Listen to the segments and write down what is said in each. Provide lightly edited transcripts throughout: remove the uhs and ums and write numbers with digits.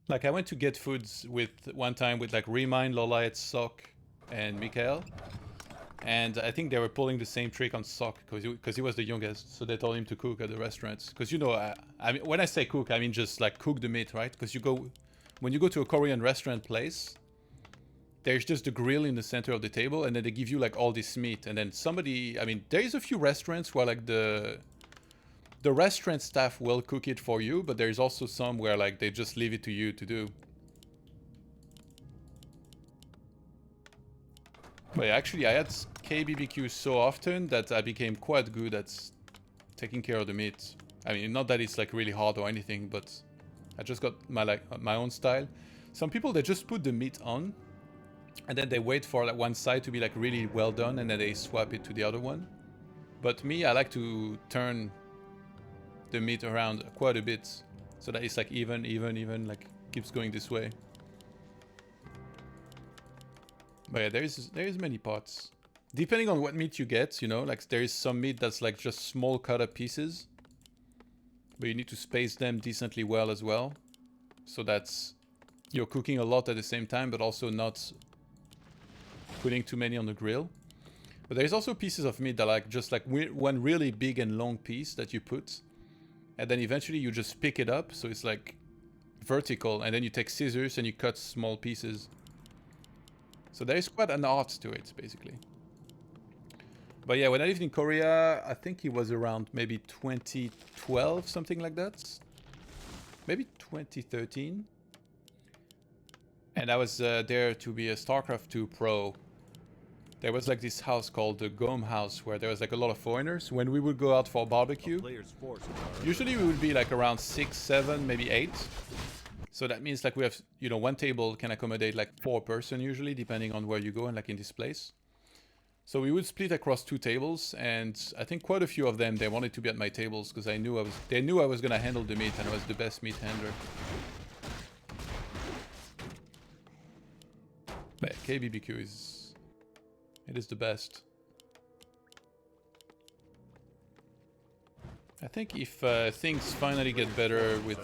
Like I went to get foods with one time with like Remind, Lolite, Sock, and Mikael. And I think they were pulling the same trick on Sock because he was the youngest. So they told him to cook at the restaurants. Because you know, I mean, when I say cook, I mean just like cook the meat, right? Because when you go to a Korean restaurant place, there's just the grill in the center of the table, and then they give you like all this meat. And then somebody, I mean, there's a few restaurants where like the restaurant staff will cook it for you, but there's also some where like they just leave it to you to do. But yeah, actually I had KBBQ so often that I became quite good at taking care of the meat. I mean, not that it's like really hard or anything, but I just got my own style. Some people, they just put the meat on and then they wait for like one side to be like really well done and then they swap it to the other one. But me, I like to turn the meat around quite a bit so that it's like even, like keeps going this way. But yeah, there's many parts. Depending on what meat you get, you know, like there is some meat that's like just small cut up pieces. But you need to space them decently well as well. So that's, you're cooking a lot at the same time, but also not putting too many on the grill. But there's also pieces of meat that like just like one really big and long piece that you put. And then eventually you just pick it up. So it's like vertical. And then you take scissors and you cut small pieces. So there is quite an art to it, basically. But yeah, when I lived in Korea, I think it was around maybe 2012, something like that. Maybe 2013. And I was there to be a Starcraft II pro. There was like this house called the Gome House where there was like a lot of foreigners. When we would go out for barbecue, usually we would be like around 6, 7, maybe 8. So that means like we have, you know, one table can accommodate like 4 person usually, depending on where you go and like in this place. So we would split across 2 tables, and I think quite a few of them, they wanted to be at my tables because they knew I was gonna handle the meat and I was the best meat handler. But KBBQ is the best. I think if things finally get better with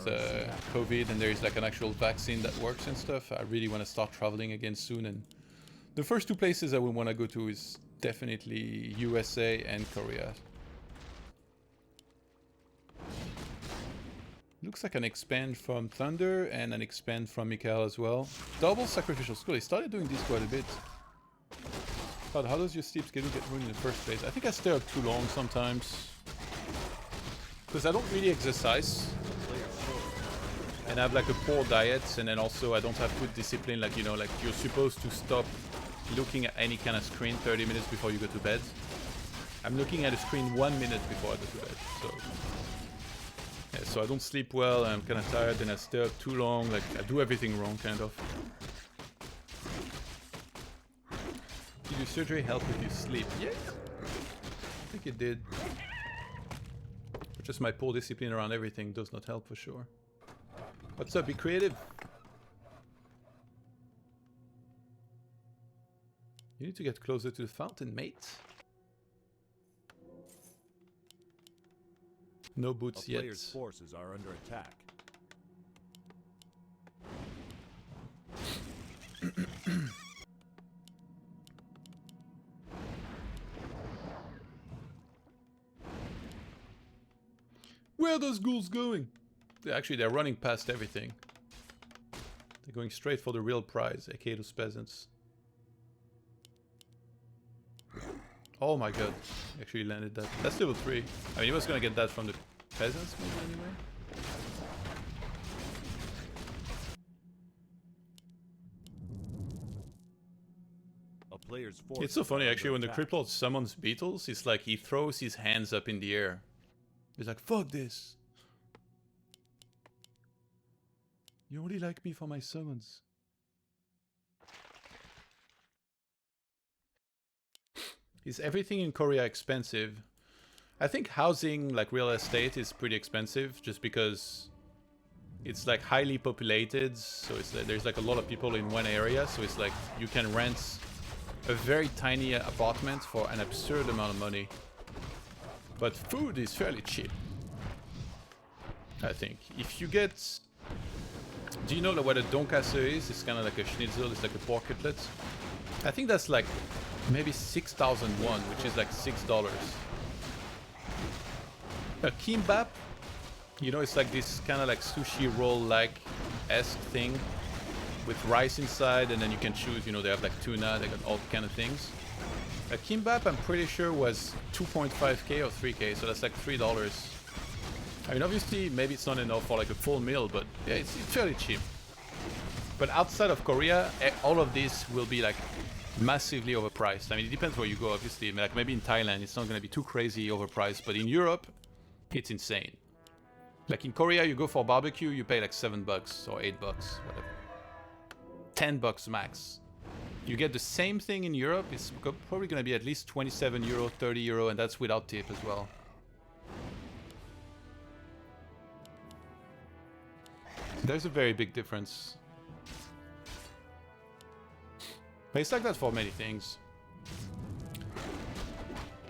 COVID and there is like an actual vaccine that works and stuff, I really want to start traveling again soon. And the first 2 places I would want to go to is definitely USA and Korea. Looks like an expand from Thunder and an expand from Mikael as well. Double Sacrificial Skull. He started doing this quite a bit. But how does your sleep schedule get ruined in the first place? I think I stay up too long sometimes. Because I don't really exercise. And I have like a poor diet, and then also I don't have good discipline, like, you know, like you're supposed to stop looking at any kind of screen 30 minutes before you go to bed. I'm looking at a screen 1 minute before I go to bed, so... Yeah, so I don't sleep well, I'm kind of tired, and I stay up too long, like I do everything wrong, kind of. Did your surgery help with your sleep? Yeah, I think it did. But just my poor discipline around everything does not help for sure. What's up, be creative? You need to get closer to the fountain, mate. No boots yet. Player's forces are under attack. Where are those ghouls going? Actually, they're running past everything. They're going straight for the real prize, aka those peasants. Oh my god, he actually landed that. That's level 3. I mean, he was gonna get that from the peasants, maybe, anyway. It's so funny, actually, when the Crypt Lord summons beetles, it's like he throws his hands up in the air. He's like, fuck this. You only like me for my summons. Is everything in Korea expensive? I think housing, like real estate, is pretty expensive just because it's like highly populated. So it's like, there's like a lot of people in one area. So it's like you can rent a very tiny apartment for an absurd amount of money. But food is fairly cheap, I think. If you get Do you know what a donkasse is? It's kind of like a schnitzel, it's like a pork cutlet. I think that's like maybe 6,001, which is like $6. A kimbap, you know, it's like this kind of like sushi roll-like-esque thing with rice inside, and then you can choose, you know, they have like tuna, they got all kind of things. A kimbap, I'm pretty sure, was 2.5k or 3k, so that's like $3. I mean, obviously, maybe it's not enough for like a full meal, but yeah, it's fairly cheap. But outside of Korea, all of this will be like massively overpriced. I mean, it depends where you go, obviously. I mean, like maybe in Thailand, it's not going to be too crazy overpriced, but in Europe, it's insane. Like in Korea, you go for barbecue, you pay like $7 or $8, whatever. $10 max. You get the same thing in Europe, it's probably going to be at least 27 euro, 30 euro, and that's without tip as well. There's a very big difference. But it's like that for many things.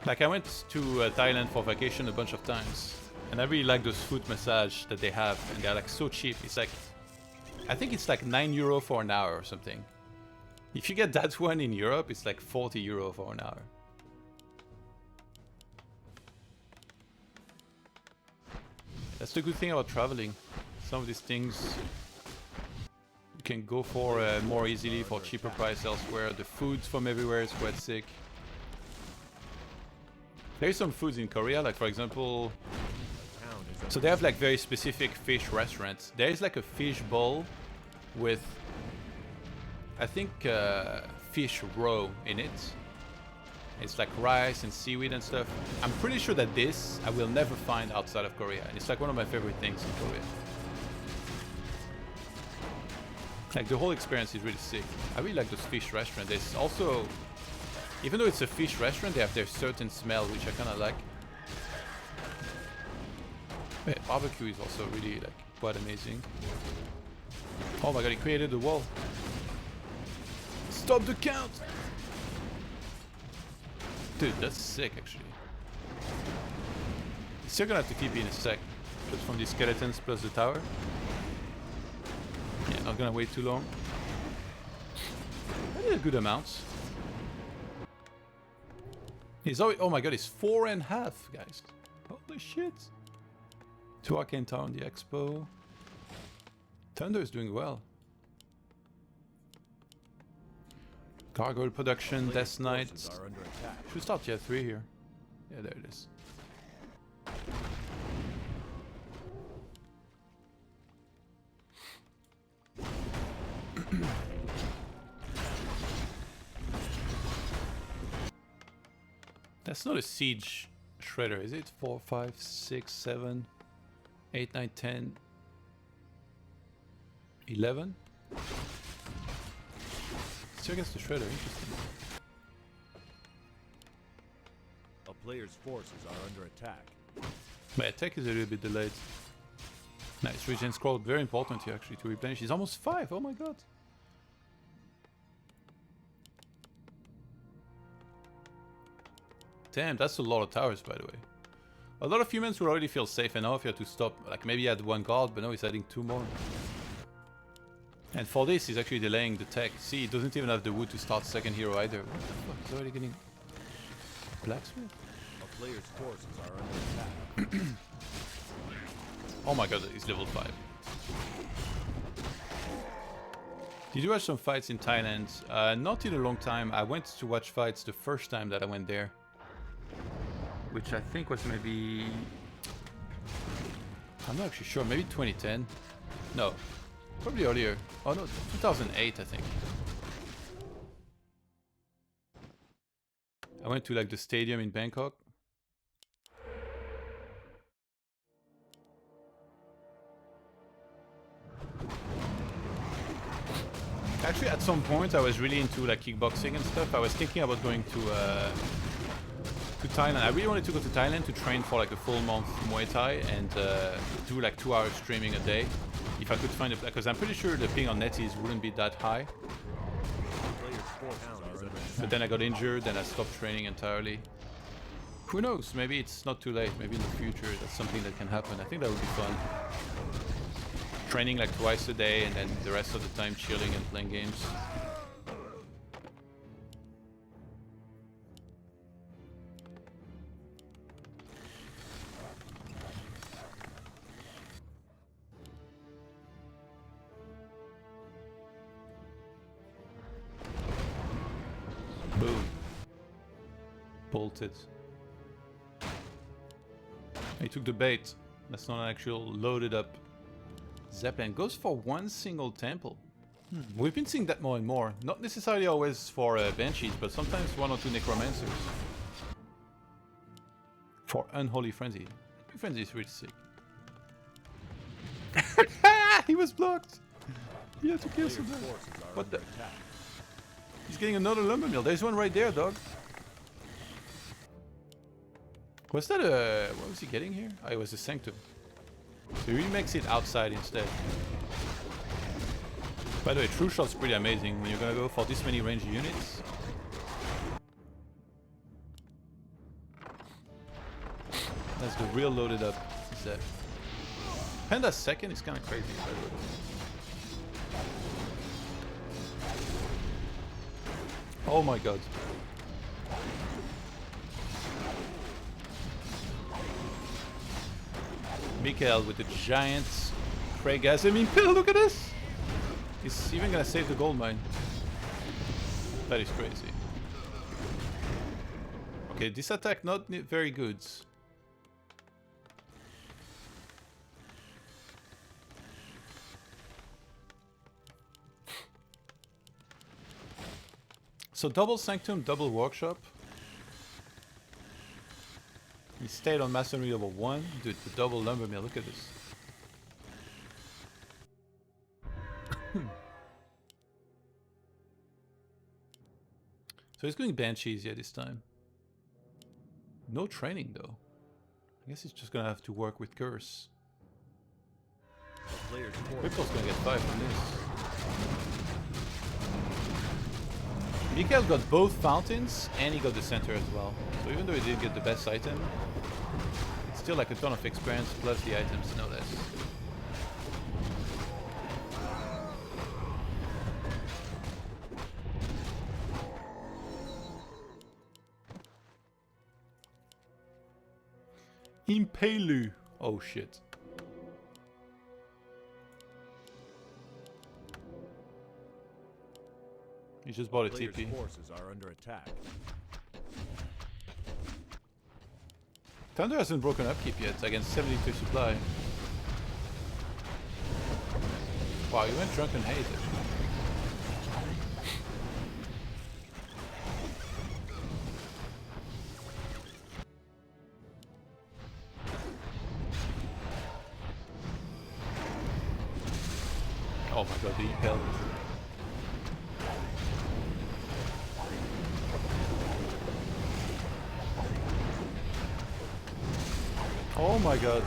Like I went to Thailand for vacation a bunch of times, and I really like those foot massage that they have, and they're like so cheap. It's like, I think it's like 9 euro for an hour or something. If you get that one in Europe, it's like 40 euro for an hour. That's the good thing about traveling. Some of these things you can go for more easily for cheaper price elsewhere. The foods from everywhere is quite sick. There's some foods in Korea, like for example, so they have like very specific fish restaurants. There is like a fish bowl with, I think, fish roe in it. It's like rice and seaweed and stuff. I'm pretty sure that this I will never find outside of Korea, and it's like one of my favorite things in Korea. Like the whole experience is really sick. I really like those fish restaurants. There's also, even though it's a fish restaurant, they have their certain smell which I kind of like. Yeah, barbecue is also really like quite amazing. Oh my god, he created the wall. Stop the count! Dude, that's sick actually. Still gonna have to TP in a sec. Just from these skeletons plus the tower. Yeah, not gonna wait too long. I did a good amount. He's always, oh my god, it's 4.5, guys. Holy shit. 2 Arcane Tower on the Expo. Thunder is doing well. Gargoyle production, Death Knight. Should start tier 3 here. Yeah, there it is. That's not a siege shredder, is it? 4, 5, 6, 7, 8, 9, 10, 11? Still against the shredder, interesting. A player's forces are under attack. My attack is a little bit delayed. Nice, regen scroll, very important here actually to replenish. He's almost 5, oh my god. Damn, that's a lot of towers, by the way. A lot of humans will already feel safe enough here to stop, like maybe add 1 guard, but no, he's adding 2 more. And for this, he's actually delaying the tech. See, he doesn't even have the wood to start second hero either. What the fuck, he's already getting... Blacksmith? A player's forces are under attack. Oh my god, he's level 5. Did you watch some fights in Thailand? Not in a long time. I went to watch fights the first time that I went there. Which I think was maybe... I'm not actually sure, maybe 2010? No, probably earlier. Oh no, 2008 I think. I went to like the stadium in Bangkok. Actually at some point I was really into like kickboxing and stuff. I was thinking about going to Thailand. I really wanted to go to Thailand to train for like a full month Muay Thai and do like 2 hours streaming a day. If I could find it, because I'm pretty sure the ping on NetEase wouldn't be that high. But then I got injured and I stopped training entirely. Who knows, maybe it's not too late, maybe in the future that's something that can happen. I think that would be fun. training like twice a day and then the rest of the time chilling and playing games. Boom. Bolted. He took the bait. That's not an actual loaded up Zeppelin. Goes for one single temple. We've been seeing that more and more. Not necessarily always for Banshees, but sometimes one or two Necromancers. For Unholy Frenzy. Frenzy is really sick. He was blocked! He had to kill someone. What the? He's getting another lumber mill. There's one right there, dog. Was that a... what was he getting here? Oh, it was a Sanctum. So he remakes it outside instead. By the way, True Shot's pretty amazing when you're gonna go for this many ranged units. That's the real loaded up set. Panda's second is kind of crazy, by the way. Oh my god. Mikael with the giant Prey gas. I mean, look at this! He's even gonna save the gold mine. That is crazy. Okay, this attack not very good. So double Sanctum, double Workshop. He stayed on Masonry level 1. Dude, the double Lumber Mill, look at this. So he's going Banshees, yeah, this time. No training, though. I guess he's just gonna have to work with Curse. Ripple's gonna get 5 from this. Mikael got both fountains and he got the center as well. So even though he didn't get the best item, it's still like a ton of experience plus the items, no less. Impelu. Oh shit. He just bought a TP. Forces are under attack. Thunder hasn't broken upkeep yet against 72 supply. Wow, he went Drunken Haze actually. Oh my god, the Impel. Oh my god.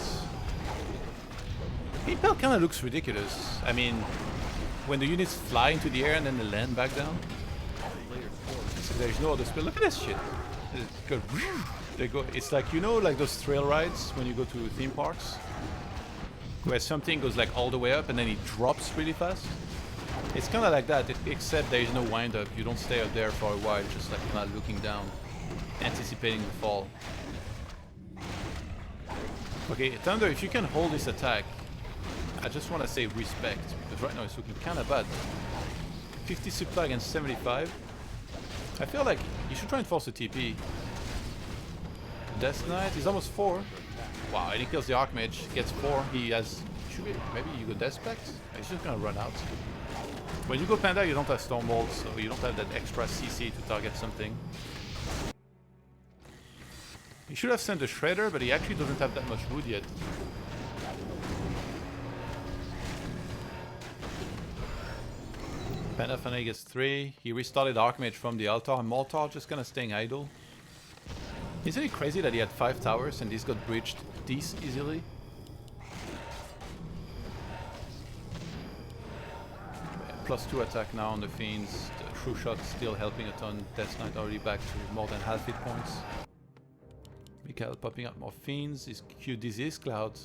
Impel kind of looks ridiculous. I mean, when the units fly into the air and then they land back down. So there's no other spell. Look at this shit. They go. It's like, you know, like those trail rides when you go to theme parks, where something goes like all the way up and then it drops really fast. It's kind of like that, except there is no wind up. You don't stay up there for a while, just like not looking down, anticipating the fall. Okay, Thunder, if you can hold this attack, I just want to say respect, because right now it's looking kind of bad. 50 supply against 75. I feel like you should try and force a TP. Death Knight is almost 4. Wow, and he kills the Archmage, gets 4. He has... should be, maybe you go Death Spect? He's just gonna run out. When you go Panda, you don't have Stormbolt, so you don't have that extra CC to target something. He should have sent a Shredder, but he actually doesn't have that much wood yet. Panda finally gets 3. He restarted Archmage from the altar, and Mortar just kind of staying idle. Isn't it crazy that he had 5 towers and this got breached this easily? +2 attack now on the Fiends. The True Shot still helping a ton. Death Knight already back to more than half hit points. Mikael popping up more Fiends. His Q Disease Cloud.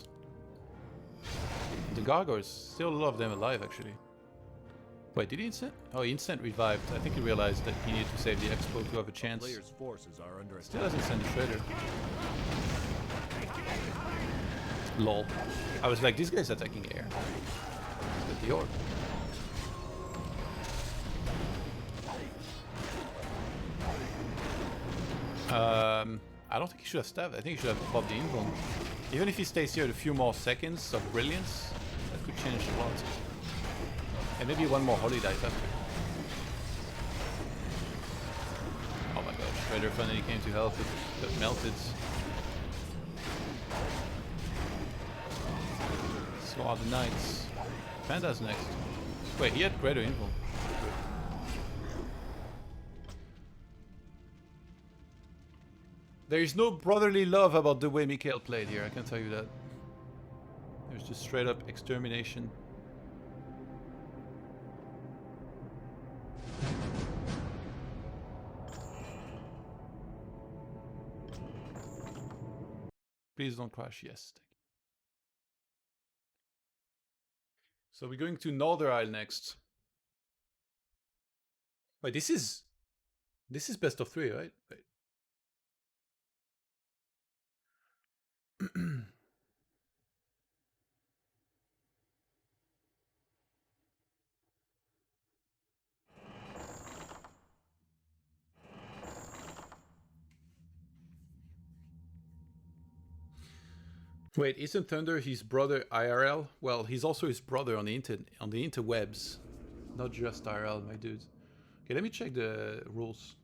The gargoyles, still a lot of them alive actually. Wait, did he instant? Oh, he instant revived. I think he realized that he needed to save the expo to have a chance. Players' forces are under attack. Still hasn't sent the shredder. Lol. I was like, this guy's attacking air. With the orb. I don't think he should have stabbed. I think he should have popped the invuln. Even if he stays here a few more seconds of brilliance, that could change a lot. And maybe one more holy dice after. Oh my god, Shredder finally came to help. It got melted. So are the knights. Panda's next. Wait, he had greater invuln. There is no brotherly love about the way Mikhail played here, I can tell you that. There's just straight up extermination. Please don't crash, yes. So we're going to Northern Isle next. Wait, this is best of 3, right? Wait. Wait, isn't Thunder his brother IRL? Well, he's also his brother on the interwebs, not just IRL, my dude. Okay, let me check the rules.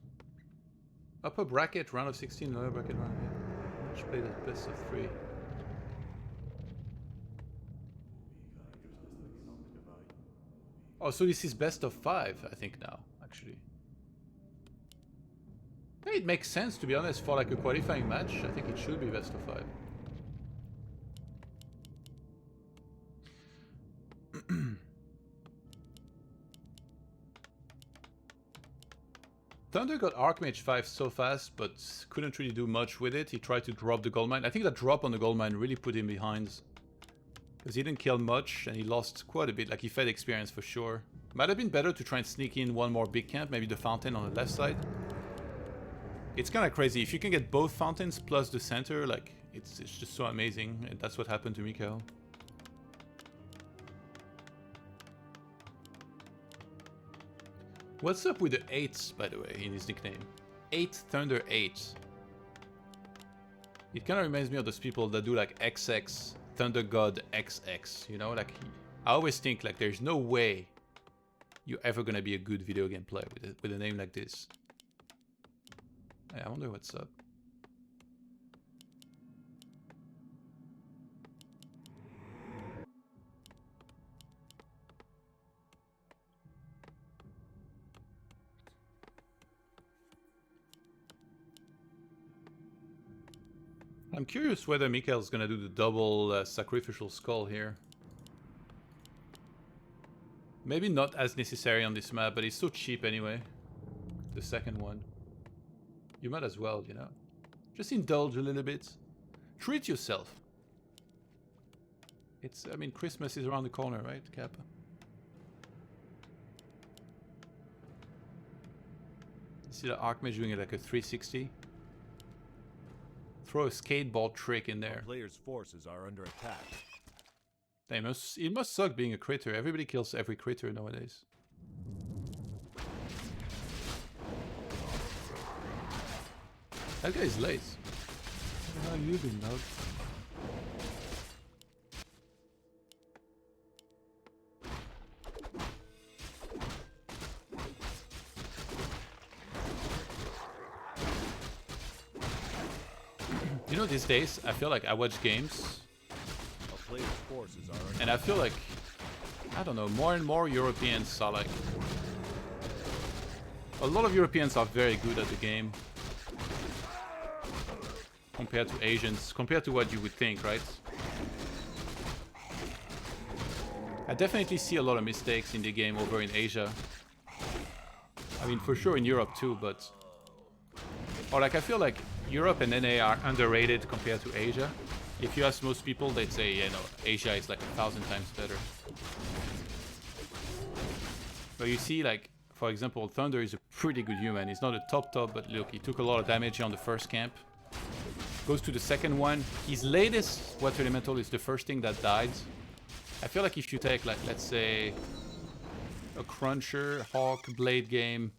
Upper bracket, round of 16, lower bracket, round of 8. Match played at best of 3. Oh, so this is best of 5, I think now, actually. Yeah, it makes sense, to be honest, for like a qualifying match. I think it should be best of 5. Thunder got Archmage 5 so fast, but couldn't really do much with it. He tried to drop the gold mine. I think that drop on the gold mine really put him behind. Because he didn't kill much, and he lost quite a bit. Like, he fed experience for sure. Might have been better to try and sneak in one more big camp, maybe the fountain on the left side. It's kind of crazy. If you can get both fountains plus the center, like, it's just so amazing. And that's what happened to Mikhail. What's up with the 8s, by the way, in his nickname? 8 Thunder 8. It kind of reminds me of those people that do like XX, Thunder God XX, you know? Like, I always think like there's no way you're ever gonna be a good video game player with a name like this. Hey, I wonder what's up. I'm curious whether Mikhail's gonna do the double sacrificial skull here. Maybe not as necessary on this map, but it's so cheap anyway. The second one. You might as well, you know. Just indulge a little bit. Treat yourself. It's, I mean, Christmas is around the corner, right, Kappa? You see the Archmage doing it like a 360? Throw a skateboard trick in there. Players' forces are under attack. It must suck being a critter. Everybody kills every critter nowadays. That guy is late. How have you been, Mode? You know, these days, I feel like I watch games, and I feel like, I don't know, more and more Europeans are like... A lot of Europeans are very good at the game, compared to Asians, compared to what you would think, right? I definitely see a lot of mistakes in the game over in Asia. I mean, for sure in Europe too, but... Or like, I feel like Europe and NA are underrated compared to Asia. If you ask most people, they'd say, you know, Asia is like 1,000 times better. But you see, like, for example, Thunder is a pretty good human. He's not a top, but look, he took a lot of damage on the first camp. Goes to the second one. His latest Water Elemental is the first thing that died. I feel like if you take, like, let's say, a Cruncher, Hawk, Blade game,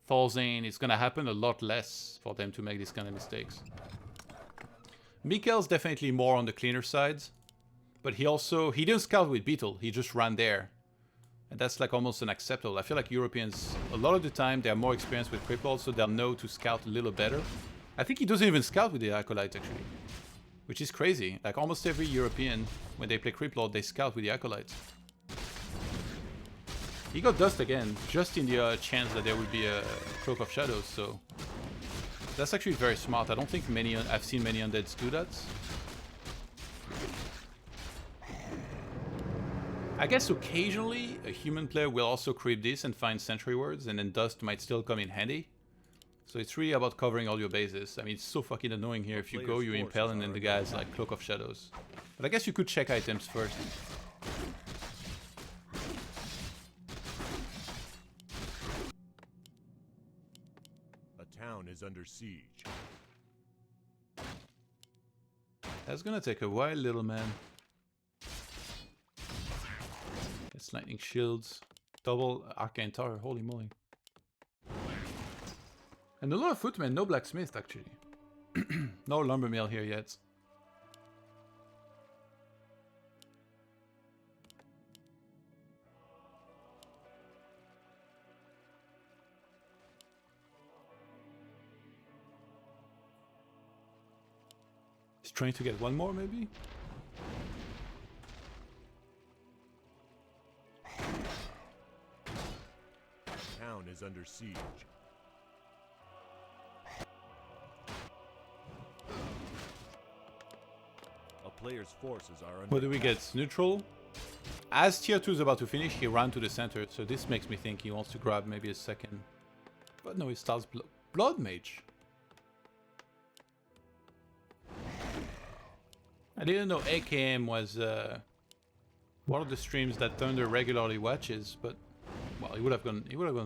Falzane, it's gonna happen a lot less for them to make these kind of mistakes. Mikhail's definitely more on the cleaner side, but he didn't scout with Beetle, he just ran there. And that's like almost unacceptable. I feel like Europeans, a lot of the time, they are more experienced with Cripple, so they'll know to scout a little better. I think he doesn't even scout with the Acolyte, actually. Which is crazy. Like, almost every European, when they play Criplord, they scout with the Acolyte. He got Dust again, just in the chance that there would be a Cloak of Shadows, so... That's actually very smart. I don't think I've seen many undeads do that. I guess occasionally a human player will also creep this and find Sentry Words, and then Dust might still come in handy. So it's really about covering all your bases. I mean, it's so fucking annoying here. If you go, you Impel, and then the guy's like Cloak of Shadows. But I guess you could check items first. A town is under siege. That's gonna take a while, little man. It's lightning shields, double arcane tower, holy moly. And a lot of footmen, no blacksmith actually. No lumber mill here yet. He's trying to get one more maybe? Town is under siege. A player's forces are under What do we get? Neutral? As tier 2 is about to finish, he ran to the center, so this makes me think he wants to grab maybe a second. But no, he starts Blood Mage. I didn't know AKM was one of the streams that Thunder regularly watches, but well, he would have gone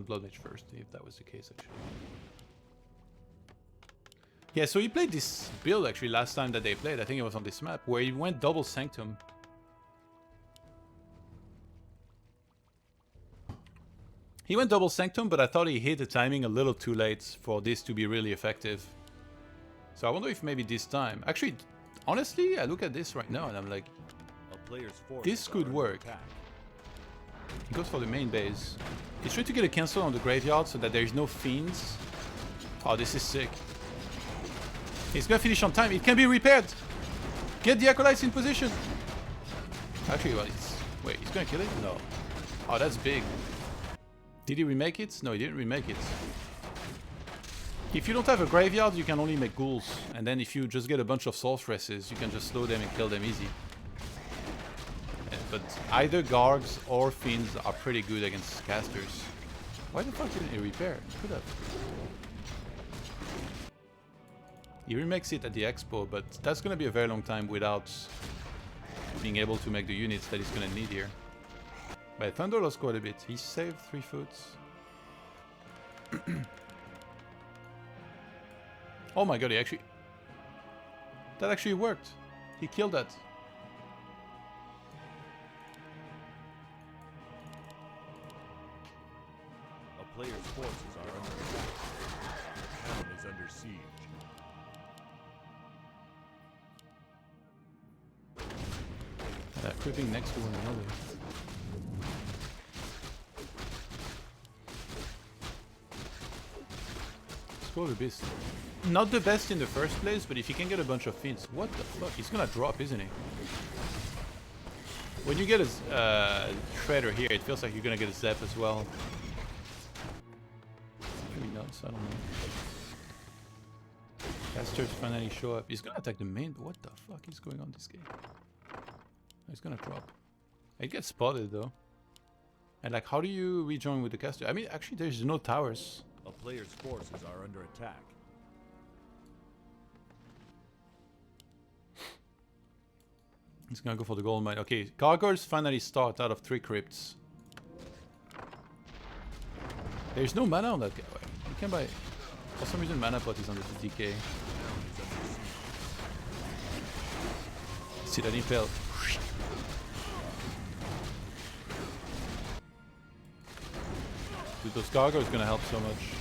Blood Mage first if that was the case actually. Yeah, so he played this build actually last time that they played. I think it was on this map where he went double Sanctum. He went double Sanctum, but I thought he hit the timing a little too late for this to be really effective. So I wonder if maybe this time, actually. Honestly, I look at this right now and I'm like, this could work. He goes for the main base. He's trying to get a cancel on the graveyard so that there is no fiends. Oh, this is sick. He's gonna finish on time. It can be repaired. Get the Acolytes in position. Actually, well, wait, he's gonna kill it? No. Oh, that's big. Did he remake it? No, he didn't remake it. If you don't have a graveyard, you can only make ghouls. And then if you just get a bunch of sorceresses, you can just slow them and kill them easy. But either Gargs or Fiends are pretty good against casters. Why the fuck didn't he repair? He could have. He remakes it at the expo, but that's gonna be a very long time without being able to make the units that he's gonna need here. But Thunder lost quite a bit. He saved 3 foot. Oh my god, he actually... That actually worked. He killed that. A player's forces are under attack. The town is under siege. Creeping next to one another. Scroll the beast. Not the best in the first place, but if you can get a bunch of fiends, what the fuck? He's gonna drop, isn't he? When you get a Shredder here, it feels like you're gonna get a Zep as well. Maybe not, I don't know. Casters finally show up. He's gonna attack the main. What the fuck is going on this game? He's gonna drop. It gets spotted though. And like, how do you rejoin with the caster? I mean, actually, there's no towers. A player's forces are under attack. He's gonna go for the gold mine. Okay, Gargoyles finally start out of 3 crypts. There's no mana on that guy. You can buy... For some reason, mana pot is under the DK. See that impel. Dude, those gargoyles gonna help so much.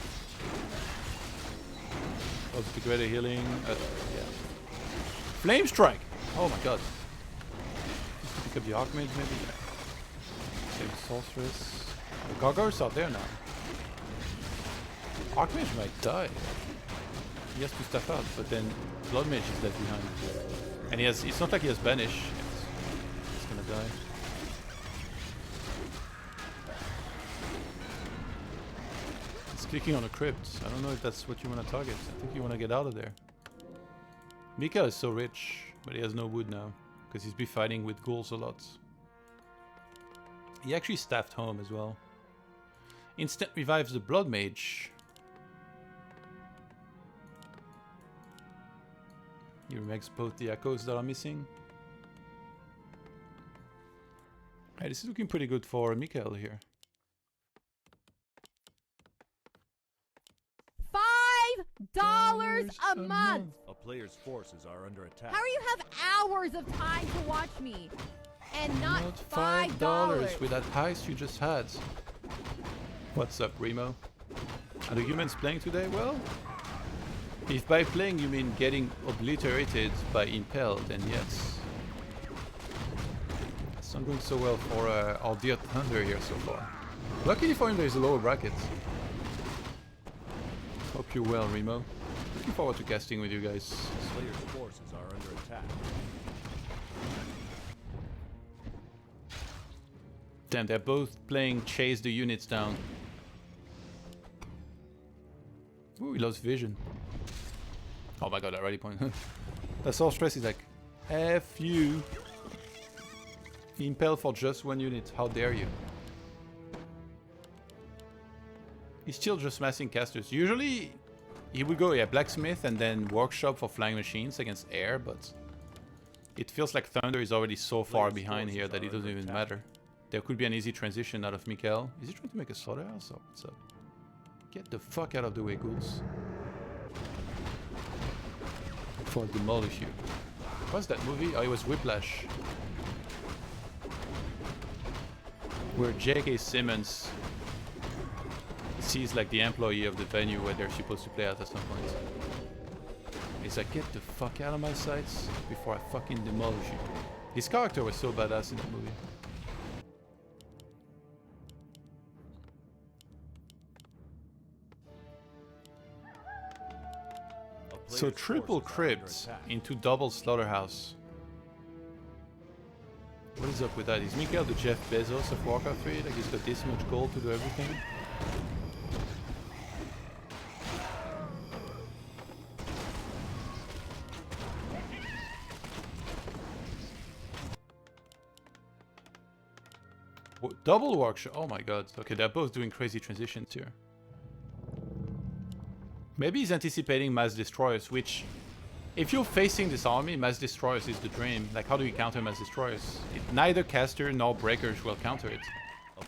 Also, the greater healing. Yeah. Flame strike! Oh my god. Just to pick up the Archmage maybe? Yeah. Save the Sorceress. The gargoyles are there now. Archmage might die. He has to step out, but then Blood Mage is left behind. And he has, it's not like he has Banish. He's gonna die. It's clicking on a crypt. I don't know if that's what you want to target. I think you want to get out of there. Mika is so rich, but he has no wood now. Because he's been fighting with ghouls a lot. He actually staffed home as well. Instant revives the Blood Mage. He remakes both the echoes that are missing. Hey, this is looking pretty good for Mikael here. $5 a month! A player's forces are under attack. How do you have hours of time to watch me? And not $5 with that heist you just had. What's up, Remo? Are the humans playing today? Well, if by playing you mean getting obliterated by Impel, then yes. It's not going so well for our dear Thunder here so far. Luckily for him there is a lower bracket. Hope you're well, Remo. Looking forward to casting with you guys. Slayer's forces are under attack. Damn, they're both playing Chase the Units Down. Ooh, he lost vision. Oh my god, that rally point. That Sorceress is like, F you. Impel for just 1 unit, how dare you. He's still just massing casters. Usually, he would go, yeah, Blacksmith and then Workshop for flying machines against air, but it feels like Thunder is already so far behind here that it doesn't even matter. There could be an easy transition out of Mikael. Is he trying to make a slaughterhouse or what's up? Get the fuck out of the way, ghouls. Before I demolish you. What's that movie? Oh, it was Whiplash. Where J.K. Simmons sees like the employee of the venue where they're supposed to play at some point. He's like, get the fuck out of my sights before I fucking demolish you. His character was so badass in that movie. So triple crypt into double slaughterhouse. What is up with that? Is Mikael the Jeff Bezos of Warcraft 3? Like he's got this much gold to do everything? Double workshop. Oh my god. Okay, they're both doing crazy transitions here. Maybe he's anticipating mass destroyers, which, if you're facing this army, mass destroyers is the dream. Like, how do you counter mass destroyers? Neither caster nor breakers will counter it. I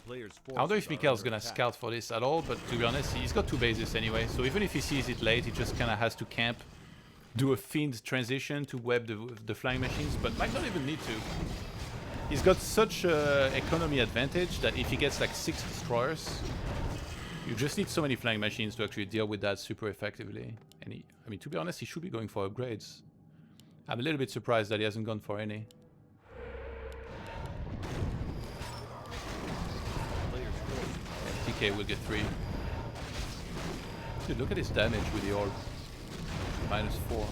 don't know if Mikael's gonna scout for this at all, but to be honest, he's got 2 bases anyway. So even if he sees it late, he just kind of has to camp, do a fiend transition to web the flying machines, but might not even need to. He's got such economy advantage that if he gets like 6 destroyers, you just need so many flying machines to actually deal with that super effectively. And he, I mean, to be honest, he should be going for upgrades. I'm a little bit surprised that he hasn't gone for any. TK will get 3. Dude, look at his damage with the orb. -4.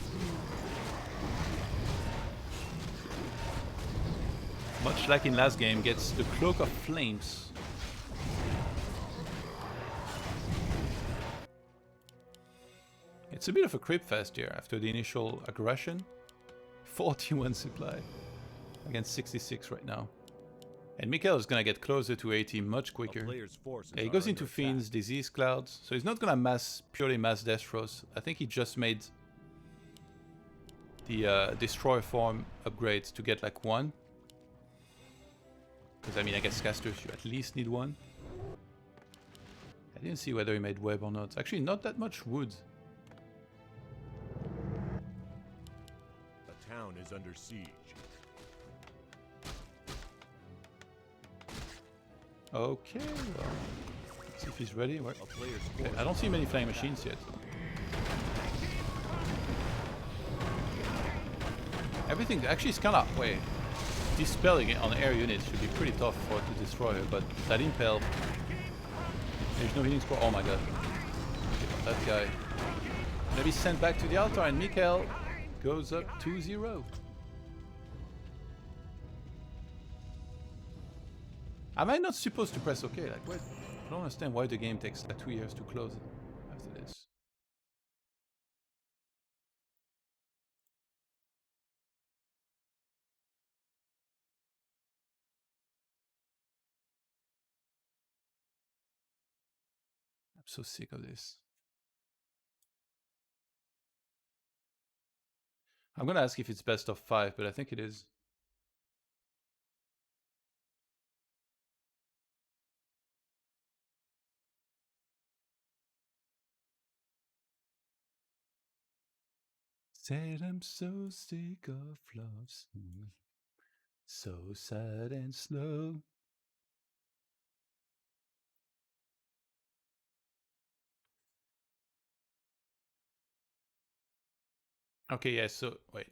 Much like in last game, gets the Cloak of Flames. It's a bit of a creep fest here after the initial aggression. 41 supply against 66 right now. And Mikael is gonna get closer to 80 much quicker. Yeah, he goes into Fiends, Disease Clouds, so he's not gonna purely mass Destros. I think he just made the Destroy form upgrades to get like 1 Because I mean, I guess casters, you at least need one. I didn't see whether he made web or not. Actually, not that much wood. A town is under siege. Okay, well, let's see if he's ready. What? A player's Okay, force I don't see many flying machines yet. Everything actually is kind of wait. Dispelling it on air units should be pretty tough for it to destroy her, but that impel. There's no healing score. Oh my god. That guy. Maybe sent back to the altar, and Mikhail goes up 2-0. Am I not supposed to press OK? Like, what? I don't understand why the game takes like 2 years to close after this. I'm so sick of this. I'm gonna ask if it's best of 5, but I think it is. Said I'm so sick of love, so sad and slow. Okay, yeah, so wait.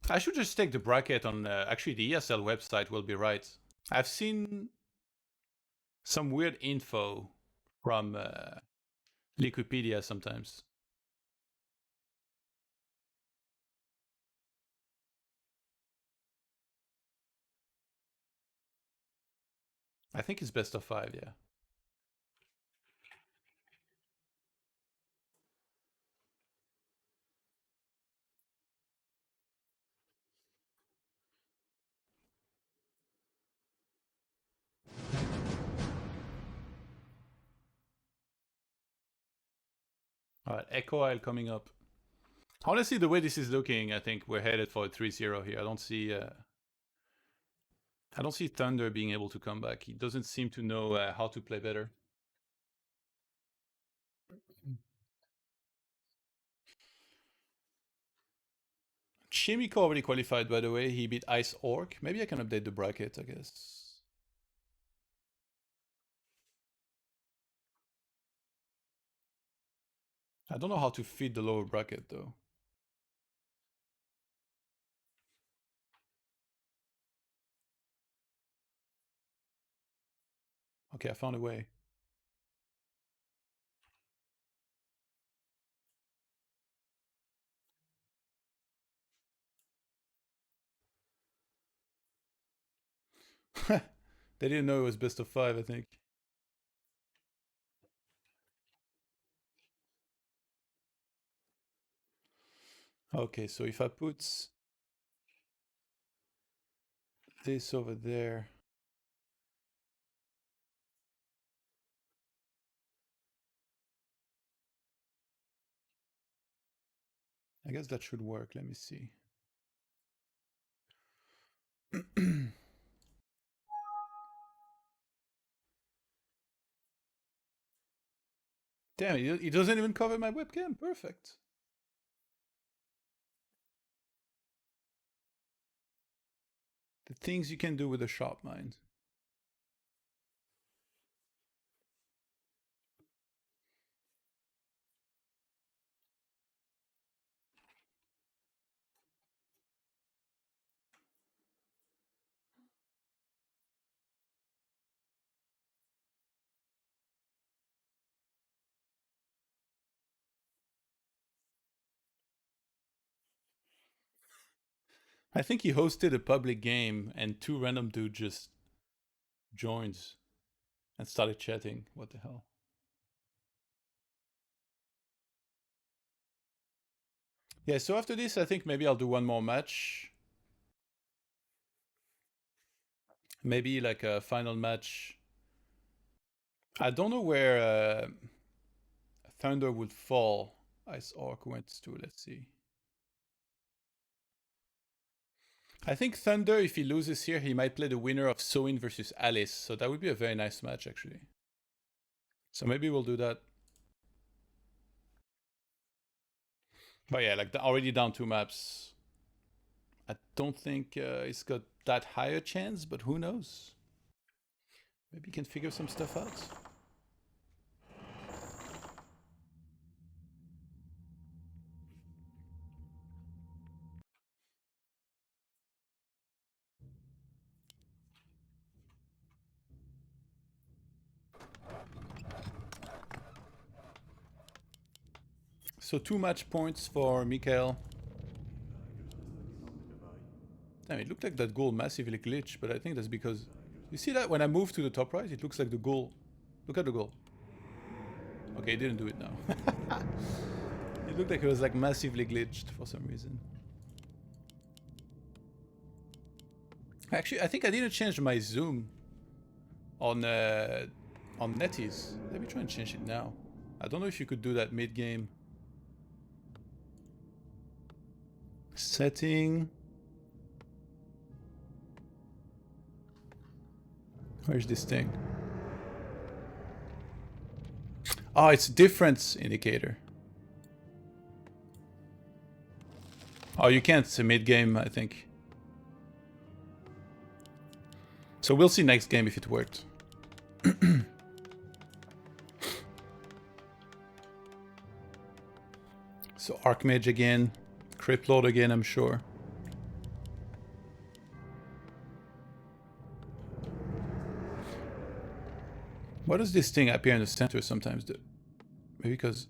I should just take the bracket on, actually the ESL website will be right. I've seen some weird info from Wikipedia sometimes. I think it's best of 5, yeah. Alright, Echo Isle coming up. Honestly, the way this is looking, I think we're headed for a 3-0 here. I don't see Thunder being able to come back. He doesn't seem to know how to play better. Chimico already qualified, by the way. He beat Ice Orc. Maybe I can update the bracket, I guess. I don't know how to feed the lower bracket, though. Okay, I found a way. They didn't know it was best of 5, I think. Okay, so if I put this over there. I guess that should work. Let me see. Damn, it doesn't even cover my webcam. Perfect. The things you can do with a sharp mind. I think he hosted a public game and 2 random dudes just joined and started chatting. What the hell? Yeah, so after this, I think maybe I'll do one more match. Maybe like a final match. I don't know where Thunder would fall. Ice Orc went to, let's see. I think Thunder, if he loses here, he might play the winner of Soin versus Alice. So that would be a very nice match, actually. So maybe we'll do that. But yeah, like already down 2 maps. I don't think he's got that high a chance, but who knows? Maybe he can figure some stuff out. So 2 match points for Mikael. Damn, it looked like that goal massively glitched, but I think that's because... You see that? When I move to the top right, it looks like the goal... Look at the goal. Okay, it didn't do it now. It looked like it was like massively glitched for some reason. Actually, I think I didn't change my zoom on NetEase. Let me try and change it now. I don't know if you could do that mid-game. Setting. Where's this thing? Oh, it's difference indicator. Oh, you can't mid-game, I think. So we'll see next game if it worked. So Archmage again. Crypt Lord again, I'm sure. Why does this thing appear in the center sometimes? Maybe because...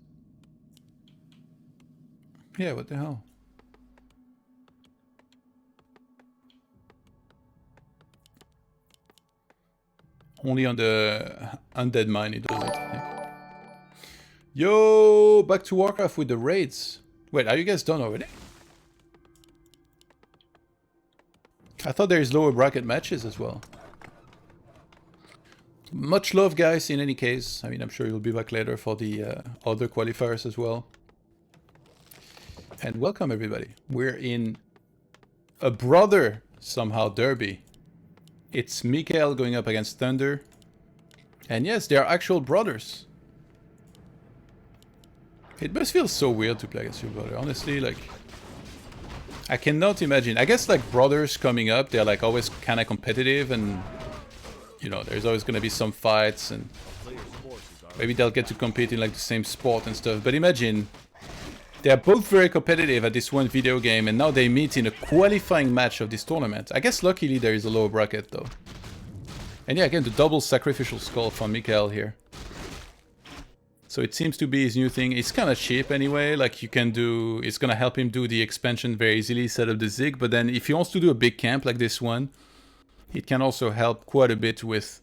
Yeah, what the hell? Only on the Undead Mine it does it, I think. Yo, back to Warcraft with the raids. Wait, are you guys done already? I thought there's lower bracket matches as well. Much love, guys, in any case. I mean, I'm sure you'll be back later for the other qualifiers as well. And welcome, everybody. We're in a brother, somehow, derby. It's Mikael going up against Thunder. And yes, they are actual brothers. It must feel so weird to play against your brother, honestly, like... I cannot imagine. I guess, like, brothers coming up, they're, like, always kind of competitive and... You know, there's always gonna be some fights and... Maybe they'll get to compete in, like, the same sport and stuff. But imagine... They're both very competitive at this one video game and now they meet in a qualifying match of this tournament. I guess luckily there is a lower bracket, though. And yeah, again, the double sacrificial skull from Mikael here. So it seems to be his new thing. It's kind of cheap anyway, like you can do... It's gonna help him do the expansion very easily, set up the Zig, but then if he wants to do a big camp like this one, it can also help quite a bit with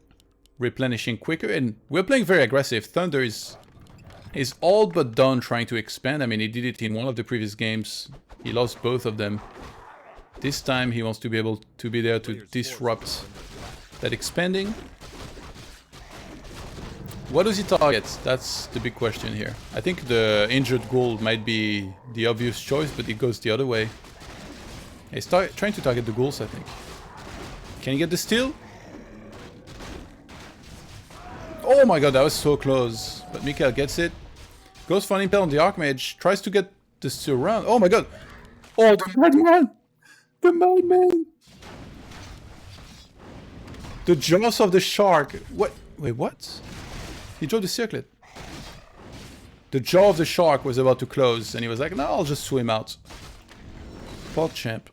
replenishing quicker, and we're playing very aggressive. Thunder is all but done trying to expand. I mean, he did it in one of the previous games. He lost both of them. This time he wants to be able to be there to disrupt that expanding. What does he target? That's the big question here. I think the injured ghoul might be the obvious choice, but it goes the other way. He's trying to target the ghouls, I think. Can he get the steal? Oh my god, that was so close. But Mikael gets it. Goes for an impel on the Archmage. Tries to get the steal round. Oh my god. Oh, the madman! The madman! The jaws of the shark. What? Wait, what? He drew the circlet. The jaw of the shark was about to close, and he was like, no, I'll just swim out. Poor champ.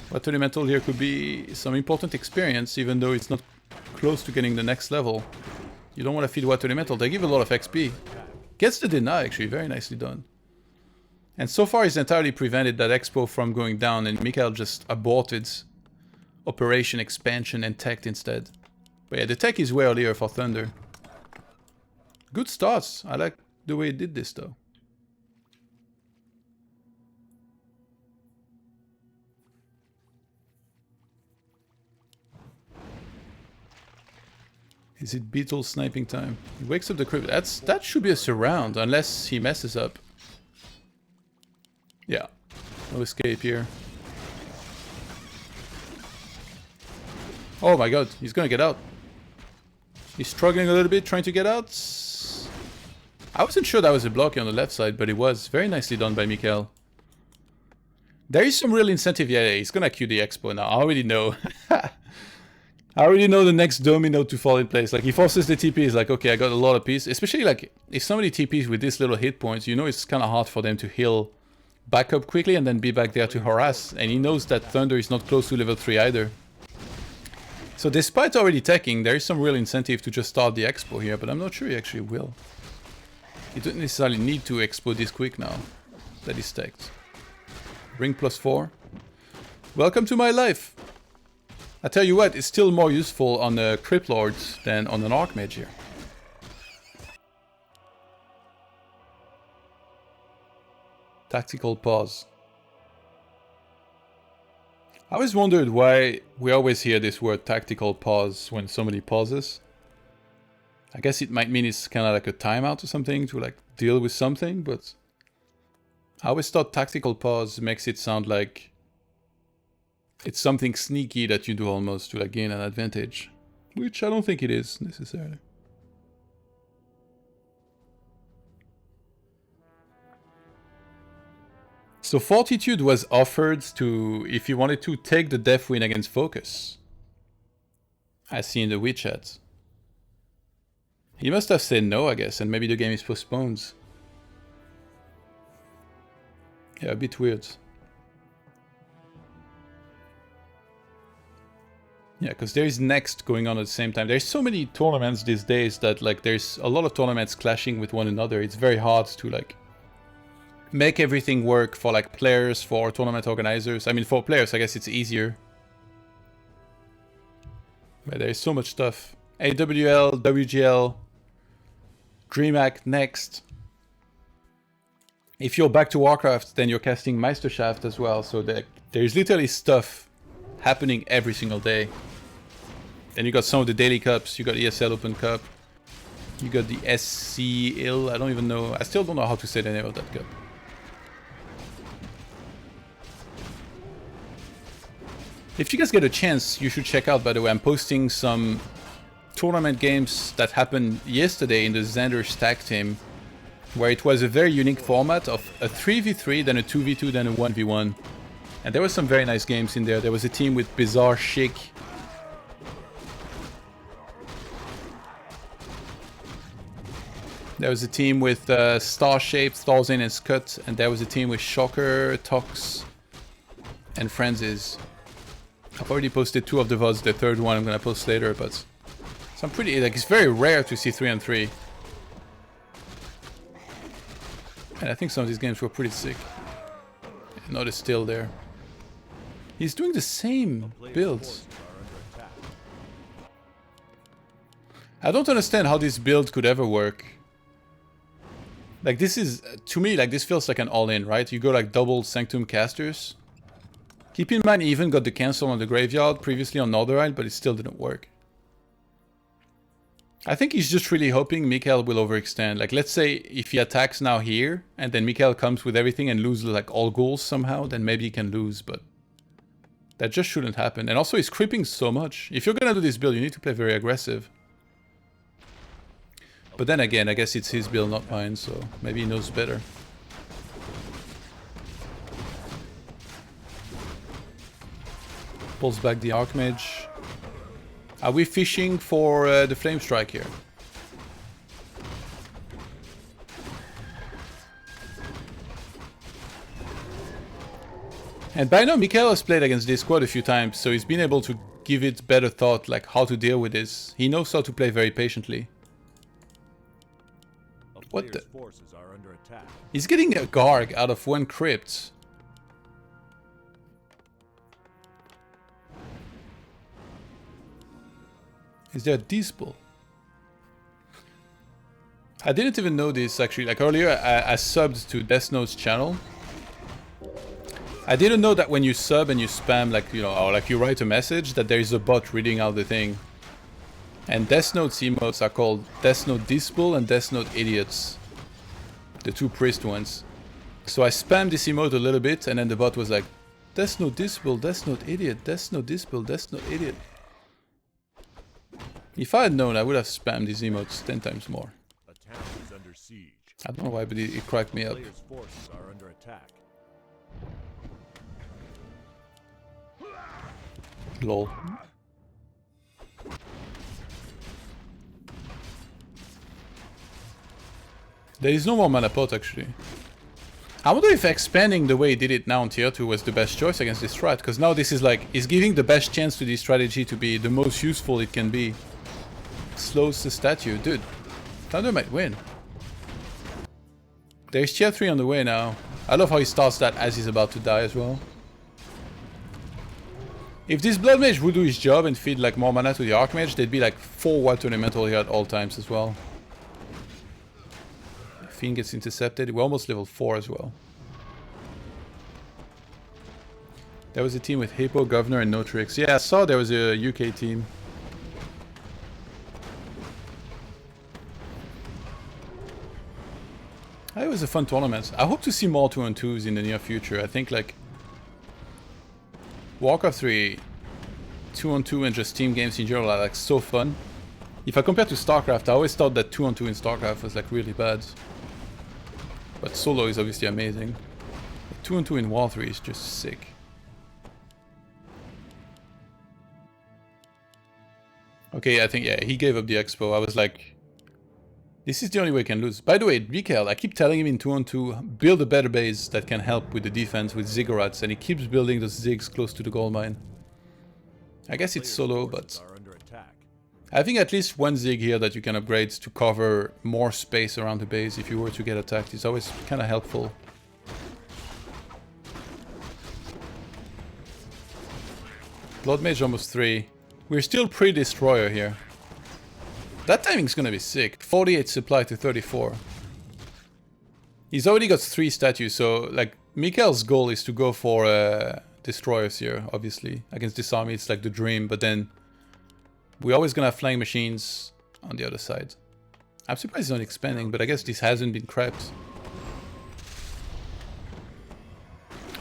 What Elemental here could be some important experience, even though it's not close to getting the next level. You don't want to feed Water Elemental, they give a lot of XP. Gets the deny, actually, very nicely done. And so far he's entirely prevented that expo from going down, and Mikael just aborted Operation Expansion and teched instead. But yeah, the tech is way earlier for Thunder. Good starts. I like the way he did this, though. Is it beetle sniping time? He wakes up the crypt. That should be a surround, unless he messes up. Yeah. No escape here. Oh my god, he's gonna get out. He's struggling a little bit, trying to get out. I wasn't sure that was a block on the left side, but it was. Very nicely done by Mikael. There is some real incentive. Yeah, he's gonna queue the expo now. I already know. I already know the next domino to fall in place. Like, he forces the TP, he's like, okay, I got a lot of piece. Especially, like, if somebody TPs with this little hit points, you know it's kind of hard for them to heal back up quickly and then be back there to harass. And he knows that Thunder is not close to level 3 either. So despite already teching, there is some real incentive to just start the expo here, but I'm not sure he actually will. He doesn't necessarily need to expo this quick now that he's teched. Ring +4. Welcome to my life. I tell you what, it's still more useful on a Crypt Lord than on an Archmage here. Tactical pause. I always wondered why we always hear this word tactical pause when somebody pauses. I guess it might mean it's kind of like a timeout or something to like deal with something, but I always thought tactical pause makes it sound like it's something sneaky that you do almost to like gain an advantage, which I don't think it is necessarily. So Fortitude was offered to, if you wanted to, take the death win against Focus. I see in the WeChat. He must have said no, I guess, and maybe the game is postponed. Yeah, a bit weird. Yeah, because there is Next going on at the same time. There's so many tournaments these days that like there's a lot of tournaments clashing with one another. It's very hard to like make everything work for like players, for tournament organizers. I mean, for players, I guess it's easier. But there's so much stuff. AWL, WGL, Dreamhack, Next. If you're back to Warcraft, then you're casting Meisterschaft as well. So there's literally stuff happening every single day. Then you got some of the daily cups. You got ESL Open Cup. You got the SC IL. I don't even know. I still don't know how to say the name of that cup. If you guys get a chance, you should check out, by the way, I'm posting some tournament games that happened yesterday in the Xander Stack team, where it was a very unique format of a 3v3, then a 2v2, then a 1v1. And there were some very nice games in there. There was a team with Bizarre Chic. There was a team with Star Shaped, Starzane and Scott. And there was a team with Shocker, Tox, and Frenzies. I've already posted 2 of the VODs. The third one I'm gonna post later, but some pretty, like, it's very rare to see 3-on-3. And I think some of these games were pretty sick. Not is still there. He's doing the same builds. I don't understand how this build could ever work. Like, this is, to me, like, this feels like an all-in, right? You go like double Sanctum casters. Keep in mind, he even got the cancel on the Graveyard previously on Northerite, but it still didn't work. I think he's just really hoping Mikael will overextend. Like, let's say if he attacks now here, and then Mikael comes with everything and loses like all goals somehow, then maybe he can lose, but that just shouldn't happen. And also he's creeping so much. If you're gonna do this build, you need to play very aggressive. But then again, I guess it's his build, not mine, so maybe he knows better. Pulls back the Archmage. Are we fishing for the Flame Strike here? And by now, Mikael has played against this squad a few times, so he's been able to give it better thought, like how to deal with this. He knows how to play very patiently. What the? Forces are under attack. He's getting a Garg out of 1 crypt. Is there a Dispel? I didn't even know this actually. Like earlier, I subbed to Death Note's channel. I didn't know that when you sub and you spam, like, you know, or like you write a message, that there is a bot reading out the thing. And Death Note emotes are called Death Note Disciple and Death Note Idiots. The two priest ones. So I spammed this emote a little bit and then the bot was like, Death Note Disciple, Death Note Idiot, Death Note Disciple, Death Note Idiot. If I had known, I would have spammed these emotes 10 times more. A town is under siege. I don't know why, but it cracked me up. Players' forces are under attack. Lol. There is no more mana pot actually. I wonder if expanding the way he did it now on tier 2 was the best choice against this strat, because now this is like, is giving the best chance to this strategy to be the most useful it can be. Slows the statue. Dude, Thunder might win. There's tier 3 on the way now. I love how he starts that as he's about to die as well. If this Blood Mage would do his job and feed like more mana to the Archmage, they'd be like 4 Water Elemental here at all times as well. Fiend gets intercepted. We're almost level 4 as well. There was a team with Hippo, Governor, and Notrix. Yeah, I saw there was a UK team. It was a fun tournament. I hope to see more 2-on-2s in the near future. I think like Warcraft 3, 2-on-2 and just team games in general are like so fun. If I compare to Starcraft, I always thought that 2-on-2 in Starcraft was like really bad. But solo is obviously amazing. 2-on-2 in War 3 is just sick. Okay, I think, yeah, he gave up the expo. I was like, this is the only way I can lose. By the way, Mikael, I keep telling him in 2-on-2, build a better base that can help with the defense with ziggurats, and he keeps building those zigs close to the gold mine. I guess it's solo, but I think at least one zig here that you can upgrade to cover more space around the base if you were to get attacked is always kind of helpful. Blood Mage almost 3. We're still pre-destroyer here. That timing's gonna be sick. 48 supply to 34. He's already got 3 statues, so like Mikael's goal is to go for destroyers here, obviously. Against this army it's like the dream, but then we're always gonna have flying machines on the other side. I'm surprised he's not expanding, but I guess this hasn't been prepped.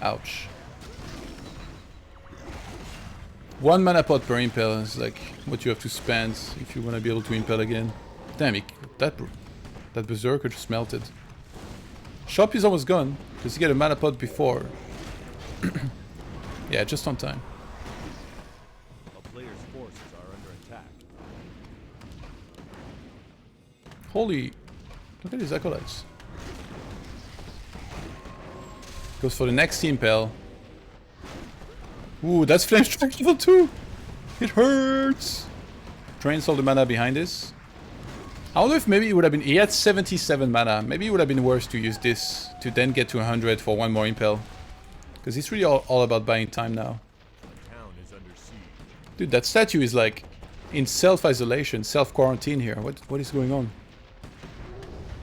Ouch. 1 mana pot per impel is like what you have to spend if you want to be able to impel again. Damn, that berserker just melted. Shop is almost gone, because you get a mana pot before. Yeah, just on time. A player's forces are under attack. Holy, look at these acolytes. Goes for the next impel. Ooh, that's Flame Strike level 2! It hurts! Drains all the mana behind this. I wonder if maybe it would have been... He had 77 mana. Maybe it would have been worse to use this to then get to 100 for 1 more impel. Because it's really all about buying time now. The town is under siege. Dude, that statue is like in self-isolation, self-quarantine here. What is going on?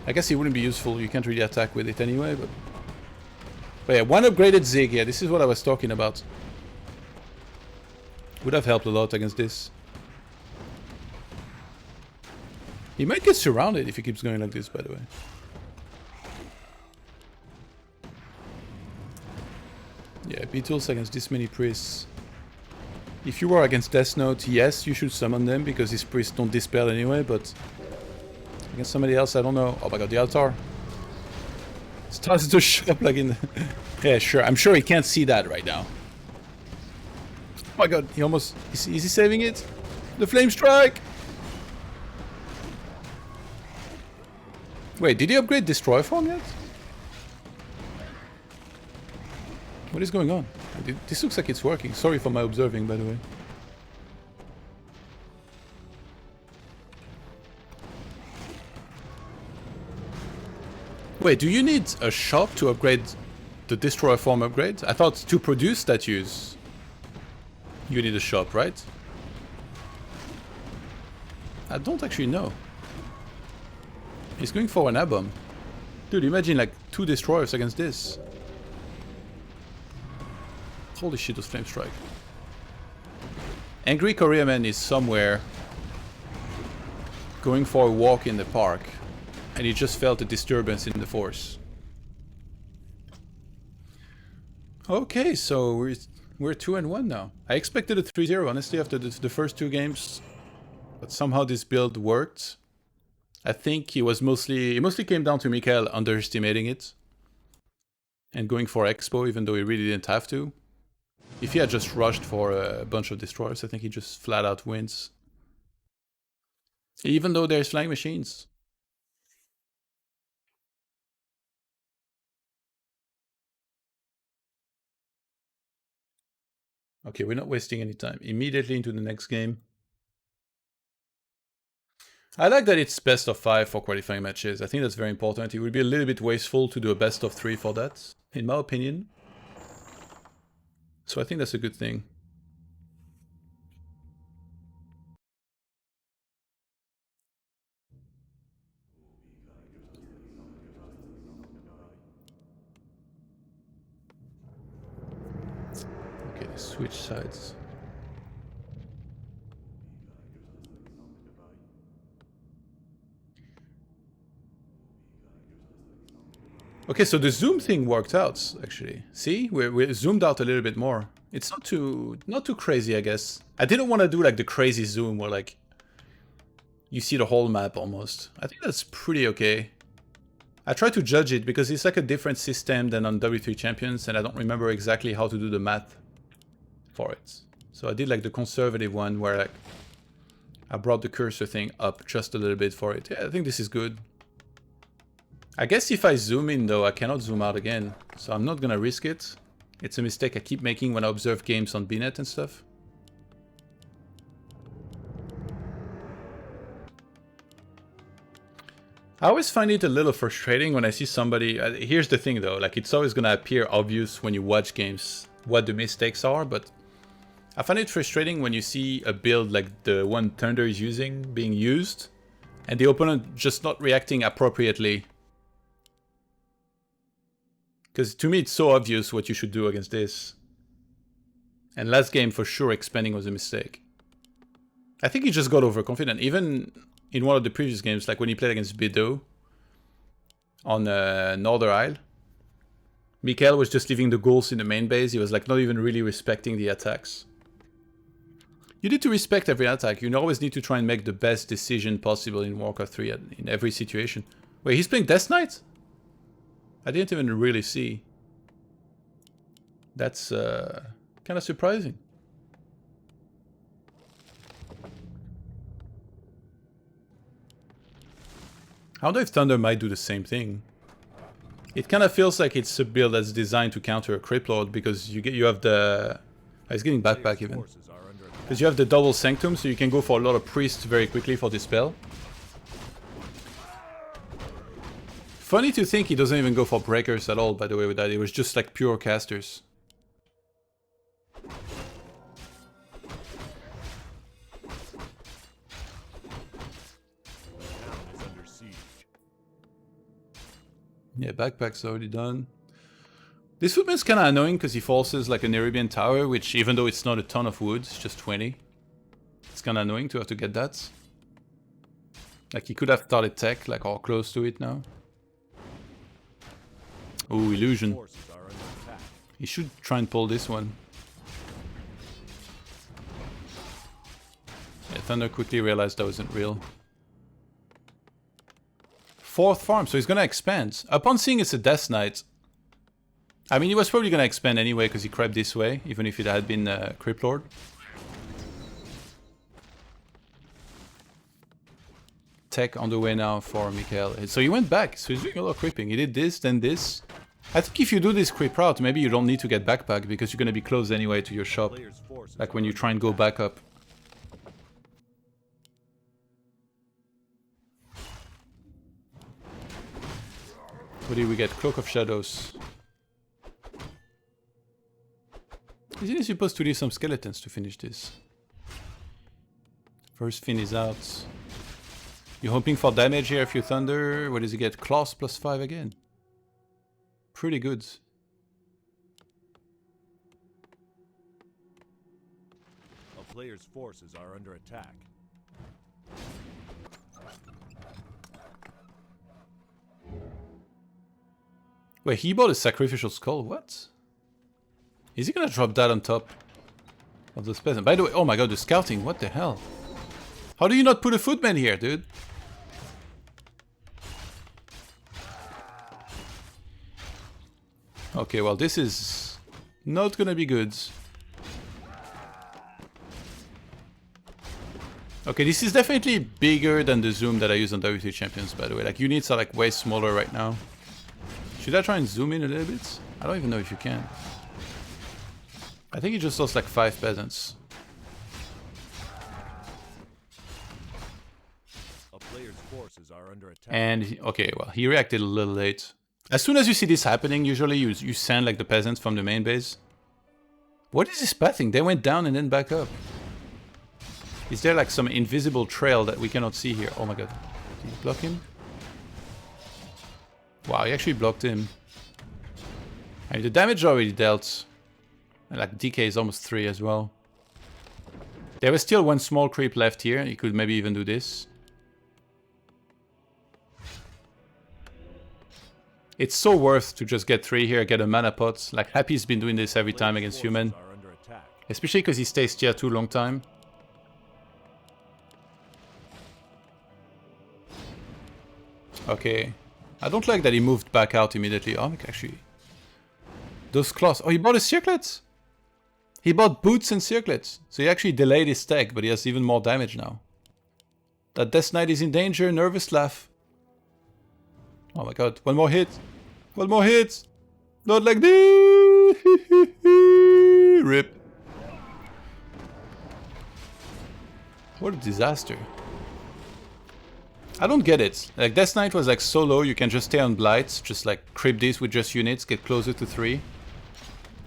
I guess it wouldn't be useful. You can't really attack with it anyway, but yeah, 1 upgraded Zig. Yeah, this is what I was talking about. Would have helped a lot against this. He might get surrounded if he keeps going like this, by the way. Yeah, Beetles against this many priests. If you were against Death Note, yes, you should summon them because these priests don't dispel anyway, but against somebody else, I don't know. Oh my god, the altar. Starts to show up like in the... Yeah, sure. I'm sure he can't see that right now. Oh my god, he almost... Is he saving it? The Flame Strike! Wait, did he upgrade Destroy form yet? What is going on? This looks like it's working. Sorry for my observing, by the way. Wait, do you need a shop to upgrade the Destroyer form upgrade? I thought to produce statues you need a shop, right? I don't actually know. He's going for an Abom. Dude, imagine like 2 destroyers against this. Holy shit, those Flame Strike. Angry Korea Man is somewhere going for a walk in the park, and he just felt a disturbance in the force. Okay, so we're 2-1 now. I expected a 3-0 honestly after the first two games, but somehow this build worked. I think it mostly came down to Mikael underestimating it and going for Expo even though he really didn't have to. If he had just rushed for a bunch of destroyers, I think he just flat out wins. Even though there's flying machines. Okay, we're not wasting any time. Immediately into the next game. I like that it's best of 5 for qualifying matches. I think that's very important. It would be a little bit wasteful to do a best of 3 for that, in my opinion. So I think that's a good thing. Okay, switch sides. Okay, so the zoom thing worked out, actually. See? We're zoomed out a little bit more. It's not too crazy, I guess. I didn't want to do like the crazy zoom where like you see the whole map almost. I think that's pretty okay. I try to judge it because it's like a different system than on W3 Champions and I don't remember exactly how to do the math for it. So I did like the conservative one where like I brought the cursor thing up just a little bit for it. Yeah, I think this is good. I guess if I zoom in though, I cannot zoom out again. So I'm not gonna risk it. It's a mistake I keep making when I observe games on BNet and stuff. I always find it a little frustrating when I see somebody... here's the thing though, like it's always gonna appear obvious when you watch games what the mistakes are, but I find it frustrating when you see a build like the one Thunder is using being used and the opponent just not reacting appropriately. Because to me it's so obvious what you should do against this. And last game for sure expanding was a mistake. I think he just got overconfident. Even in one of the previous games, like when he played against Bido on Northern Isle, Mikael was just leaving the goals in the main base. He was like not even really respecting the attacks. You need to respect every attack. You always need to try and make the best decision possible in Warcraft 3 in every situation. Wait, he's playing Death Knight? I didn't even really see. That's kind of surprising. I wonder if Thunder might do the same thing. It kind of feels like it's a build that's designed to counter a Crypt Lord because you have the... Oh, he's getting backpack even. Because you have the double Sanctum, so you can go for a lot of priests very quickly for this spell. Funny to think he doesn't even go for breakers at all, by the way, with that. It was just like pure casters. Yeah, backpack's already done. This footman's kind of annoying because he forces like an Arabian tower, which even though it's not a ton of wood, it's just 20. It's kind of annoying to have to get that. Like he could have started tech, like or close to it now. Ooh, illusion. He should try and pull this one. Yeah, Thunder quickly realized that wasn't real. Fourth farm, so he's gonna expand. Upon seeing it's a Death Knight, I mean, he was probably gonna expand anyway because he crept this way, even if it had been Crypt Lord. Tech on the way now for Mikael. So he went back, so he's doing a lot of creeping. He did this, then this. I think if you do this creep route, maybe you don't need to get backpack because you're gonna be close anyway to your shop. Like when you try and go back up. What do we get? Cloak of Shadows. Isn't he supposed to leave some skeletons to finish this? First Fin is out. You're hoping for damage here if you Thunder. What does he get? Claws +5 again. Pretty good. A player's forces are under attack. Wait, he bought a sacrificial skull? What? Is he gonna drop that on top of this peasant? By the way, oh my god, the scouting, what the hell? How do you not put a footman here, dude? Okay, well, this is not gonna be good. Okay, this is definitely bigger than the zoom that I use on WT Champions, by the way. Like, units are like way smaller right now. Should I try and zoom in a little bit? I don't even know if you can. I think he just lost like 5 peasants. A player's forces are under attack. And, okay, well, he reacted a little late. As soon as you see this happening, usually you send like the peasants from the main base. What is this pathing? They went down and then back up. Is there like some invisible trail that we cannot see here? Oh my god. Did he block him? Wow, he actually blocked him. I mean, the damage already dealt. And like DK is almost 3 as well. There was still one small creep left here. You could maybe even do this. It's so worth to just get 3 here, get a mana pot. Like Happy's been doing this every time against human. Especially because he stays tier 2 long time. Okay. I don't like that he moved back out immediately. Oh, actually. Those claws. Oh, he bought a circlet! He bought boots and circlets. So he actually delayed his tag, but he has even more damage now. That Death Knight is in danger. Nervous laugh. Oh my god. One more hit. One more hit. Not like this. Rip. What a disaster. I don't get it. Like, Death Knight was like so low, you can just stay on Blight, just like creep this with just units, get closer to 3.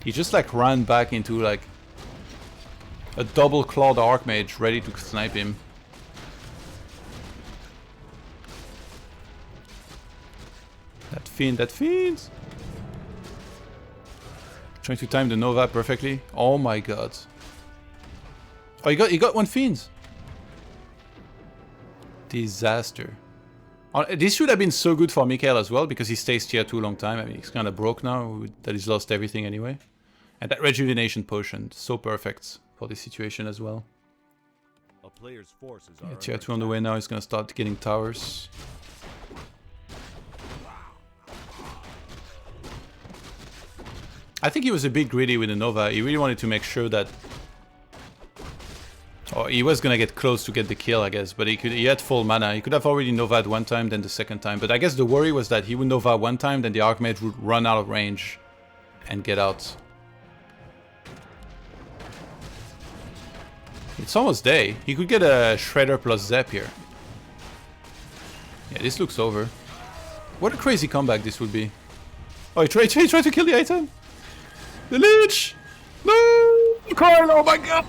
He just like ran back into like a double clawed Archmage ready to snipe him. That fiend, that fiend! Trying to time the Nova perfectly. Oh my god. Oh, he got one fiend! Disaster. This should have been so good for Mikael as well, because he stays tier 2 a long time. I mean, he's kind of broke now, that he's lost everything anyway. And that rejuvenation potion, so perfect for this situation as well. A player's forces Yeah, are tier under 2 on the way now, he's gonna start getting towers. I think he was a bit greedy with the Nova. He really wanted to make sure that... Oh, he was gonna get close to get the kill, I guess, but he had full mana. He could have already Nova'd one time, then the second time. But I guess the worry was that he would Nova one time, then the Archmage would run out of range and get out. It's almost day. He could get a Shredder plus Zep here. Yeah, this looks over. What a crazy comeback this would be. Oh, he tried to kill the item! The Lich! No! Carl, oh my god!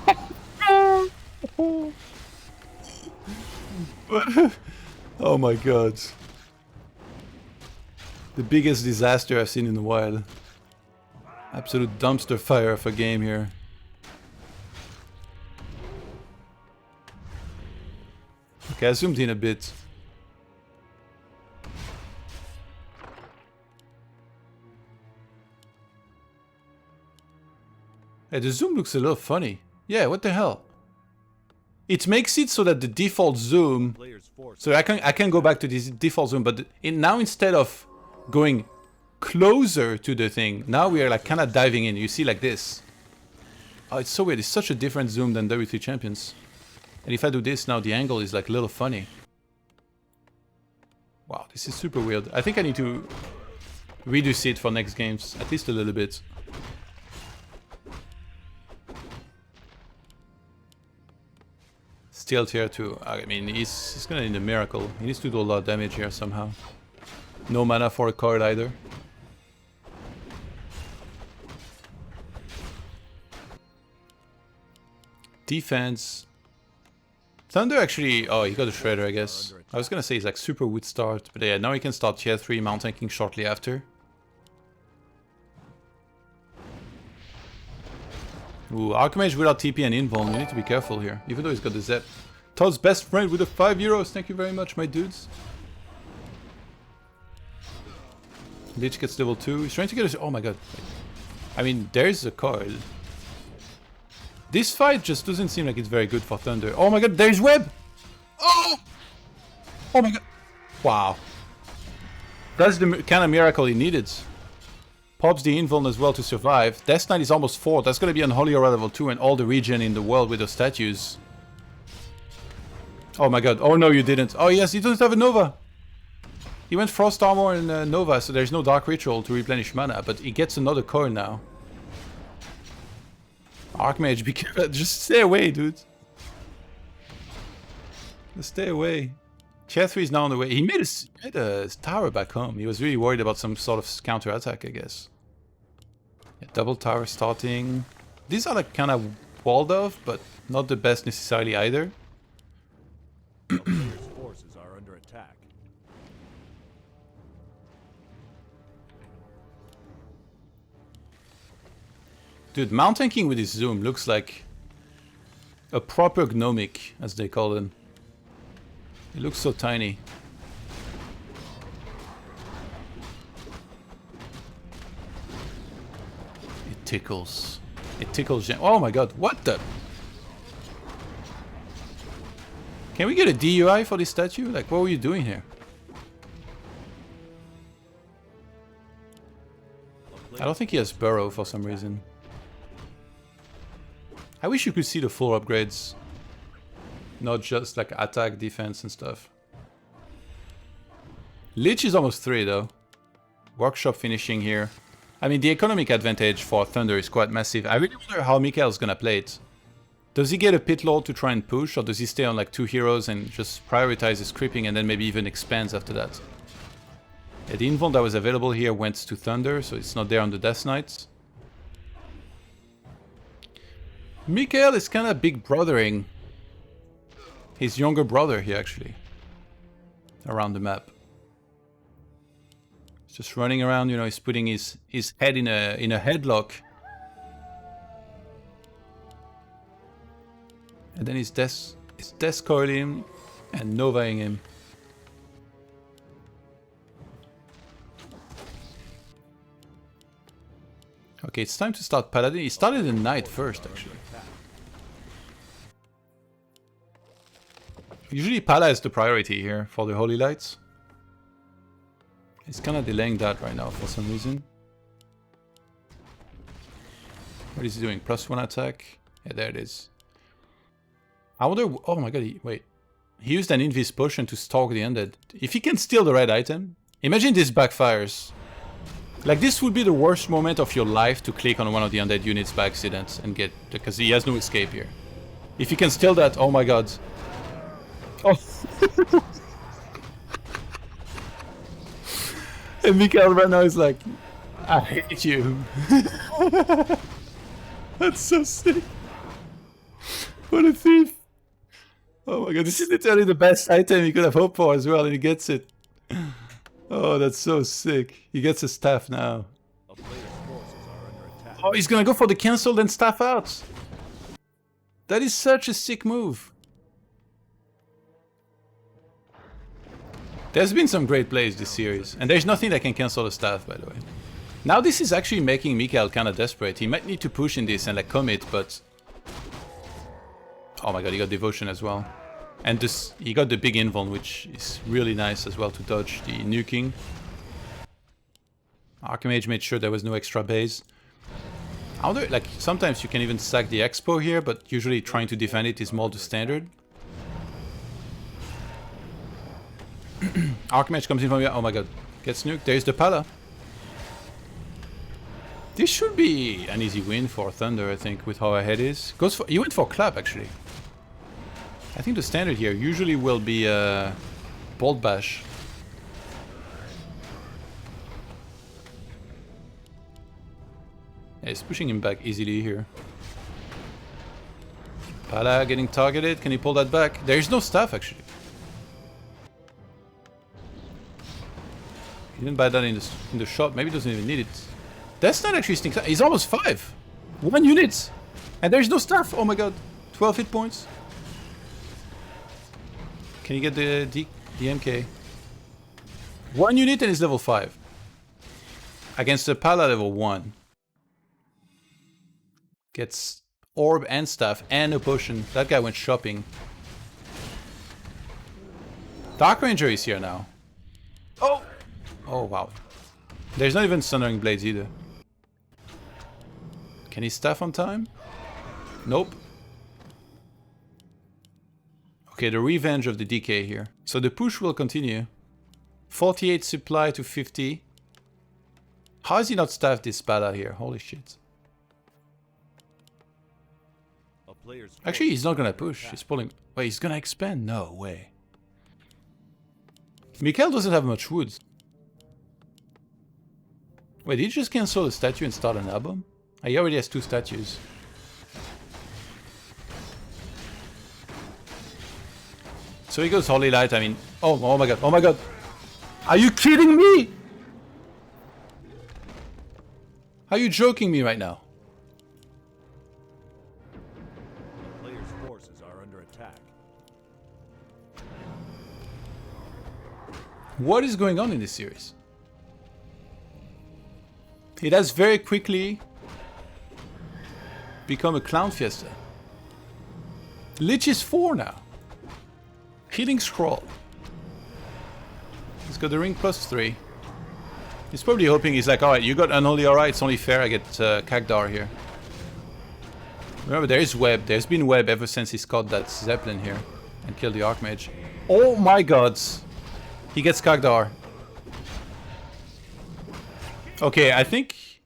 Oh my god. The biggest disaster I've seen in a while. Absolute dumpster fire of a game here. Okay, I zoomed in a bit. Hey, the zoom looks a little funny. Yeah, what the hell? It makes it so that the default zoom... So I can go back to this default zoom, but now instead of going closer to the thing, now we are like kind of diving in. You see like this. Oh, it's so weird. It's such a different zoom than W3 Champions. And if I do this now, the angle is like a little funny. Wow, this is super weird. I think I need to reduce it for next games, at least a little bit. Still tier 2. I mean, he's gonna need a miracle. He needs to do a lot of damage here somehow. No mana for a card either. Defense. Thunder actually... Oh, he got a Shredder, I guess. I was gonna say he's like super wood start. But yeah, now he can start tier 3 mount tanking shortly after. Ooh, Archmage without TP and Invuln. You need to be careful here. Even though he's got the Zep. Todd's best friend with the €5. Thank you very much, my dudes. Lich gets level 2. He's trying to get us. Oh my god. I mean, there's a coil. This fight just doesn't seem like it's very good for Thunder. Oh my god, there's web! Oh! Oh my god. Wow. That's the kind of miracle he needed. Pops the invuln as well to survive. Death Knight is almost 4. That's gonna be Unholy Aura level 2 and all the regen in the world with those statues. Oh my god. Oh no, you didn't. Oh yes, he doesn't have a Nova. He went Frost Armor and Nova, so there's no Dark Ritual to replenish mana, but he gets another coil now. Archmage, be careful. Just stay away, dude. Just stay away. Tier 3 is now on the way. He made a tower back home. He was really worried about some sort of counter attack, I guess. Yeah, double tower starting. These are like kind of walled off, but not the best necessarily either. Your player's forces are under attack. Dude, mount tanking with his zoom looks like a proper gnomic, as they call them. It looks so tiny. It tickles. It tickles. Oh my god, what the? Can we get a DUI for this statue? Like, what were you doing here? I don't think he has burrow for some reason. I wish you could see the full upgrades. Not just like attack, defense and stuff. Lich is almost 3 though. Workshop finishing here. I mean, the economic advantage for Thunder is quite massive. I really wonder how Mikael's gonna play it. Does he get a Pit Lord to try and push, or does he stay on like 2 heroes and just prioritize his creeping and then maybe even expands after that? Yeah, the invuln that was available here went to Thunder, so it's not there on the Death Knights. Mikael is kind of big brothering his younger brother here, actually, around the map. He's just running around, you know, he's putting his head in a headlock. And then he's death coiling him and novaing him. Okay, it's time to start Paladin. He started the Knight first, actually. Usually Pala is the priority here for the Holy Lights. He's kind of delaying that right now for some reason. What is he doing? +1 attack? Yeah, there it is. I wonder... Oh my god, wait. He used an Invis potion to stalk the undead. If he can steal the red item... Imagine this backfires. Like, this would be the worst moment of your life to click on one of the undead units by accident and get... Because he has no escape here. If he can steal that, oh my god. Oh. And Mikael right now is like, I hate you. That's so sick. What a thief. Oh my god, this is literally the best item you could have hoped for as well, and he gets it. Oh, that's so sick. He gets a staff now. Oh, he's gonna go for the cancel, then staff out. That is such a sick move. There's been some great plays this series, and there's nothing that can cancel the staff, by the way. Now this is actually making Mikael kind of desperate. He might need to push in this and like commit, but... Oh my god, he got Devotion as well. And this, he got the big invuln, which is really nice as well to dodge the nuking. Archmage made sure there was no extra base. I wonder, like, sometimes you can even sack the Expo here, but usually trying to defend it is more the standard. Archmage comes in from here. Oh my god. Gets nuked. There's the Pala. This should be an easy win for Thunder, I think, with how ahead is. Goes for... He went for Clap, actually. I think the standard here usually will be Bolt Bash. Yeah, he's pushing him back easily here. Pala getting targeted. Can he pull that back? There is no staff, actually. He didn't buy that in the shop. Maybe he doesn't even need it. That's not actually sneaks out. He's almost 5. 1 unit. And there's no staff. Oh my god. 12 hit points. Can you get the DMK? 1 unit and he's level 5. Against the Pala level 1. Gets orb and staff and a potion. That guy went shopping. Dark Ranger is here now. Oh! Oh, wow. There's not even Sundering Blades either. Can he staff on time? Nope. Okay, the revenge of the DK here. So the push will continue. 48 supply to 50. How has he not staffed this Pala here? Holy shit. Actually, he's not gonna push. He's pulling... Wait, he's gonna expand? No way. Mikhail doesn't have much wood. Wait, did he just cancel a statue and start an album? Oh, he already has 2 statues. So he goes Holy Light, I mean... Oh my god, oh my god! Are you kidding me? Are you joking me right now? The player's forces are under attack. What is going on in this series? It has very quickly become a clown fiesta. Lich is 4 now. Healing Scroll. He's got the ring plus 3. He's probably hoping, he's like, alright, you got Unholy, alright, it's only fair I get Kagdar here. Remember, there is web. There's been web ever since he's caught that Zeppelin here and killed the Archmage. Oh my god! He gets Kagdar. Okay, I think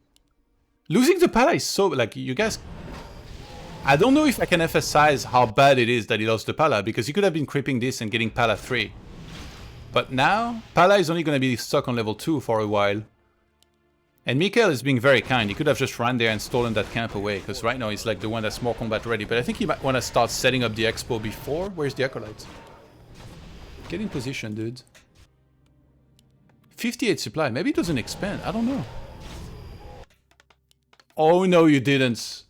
losing the Pala is so, like, you guys... I don't know if I can emphasize how bad it is that he lost the Pala, because he could have been creeping this and getting Pala 3. But now, Pala is only going to be stuck on level 2 for a while. And Mikhail is being very kind. He could have just ran there and stolen that camp away, because right now he's like the one that's more combat ready. But I think he might want to start setting up the expo before. Where's the Acolyte? Get in position, dude. 58 supply. Maybe it doesn't expand. I don't know. Oh no, you didn't.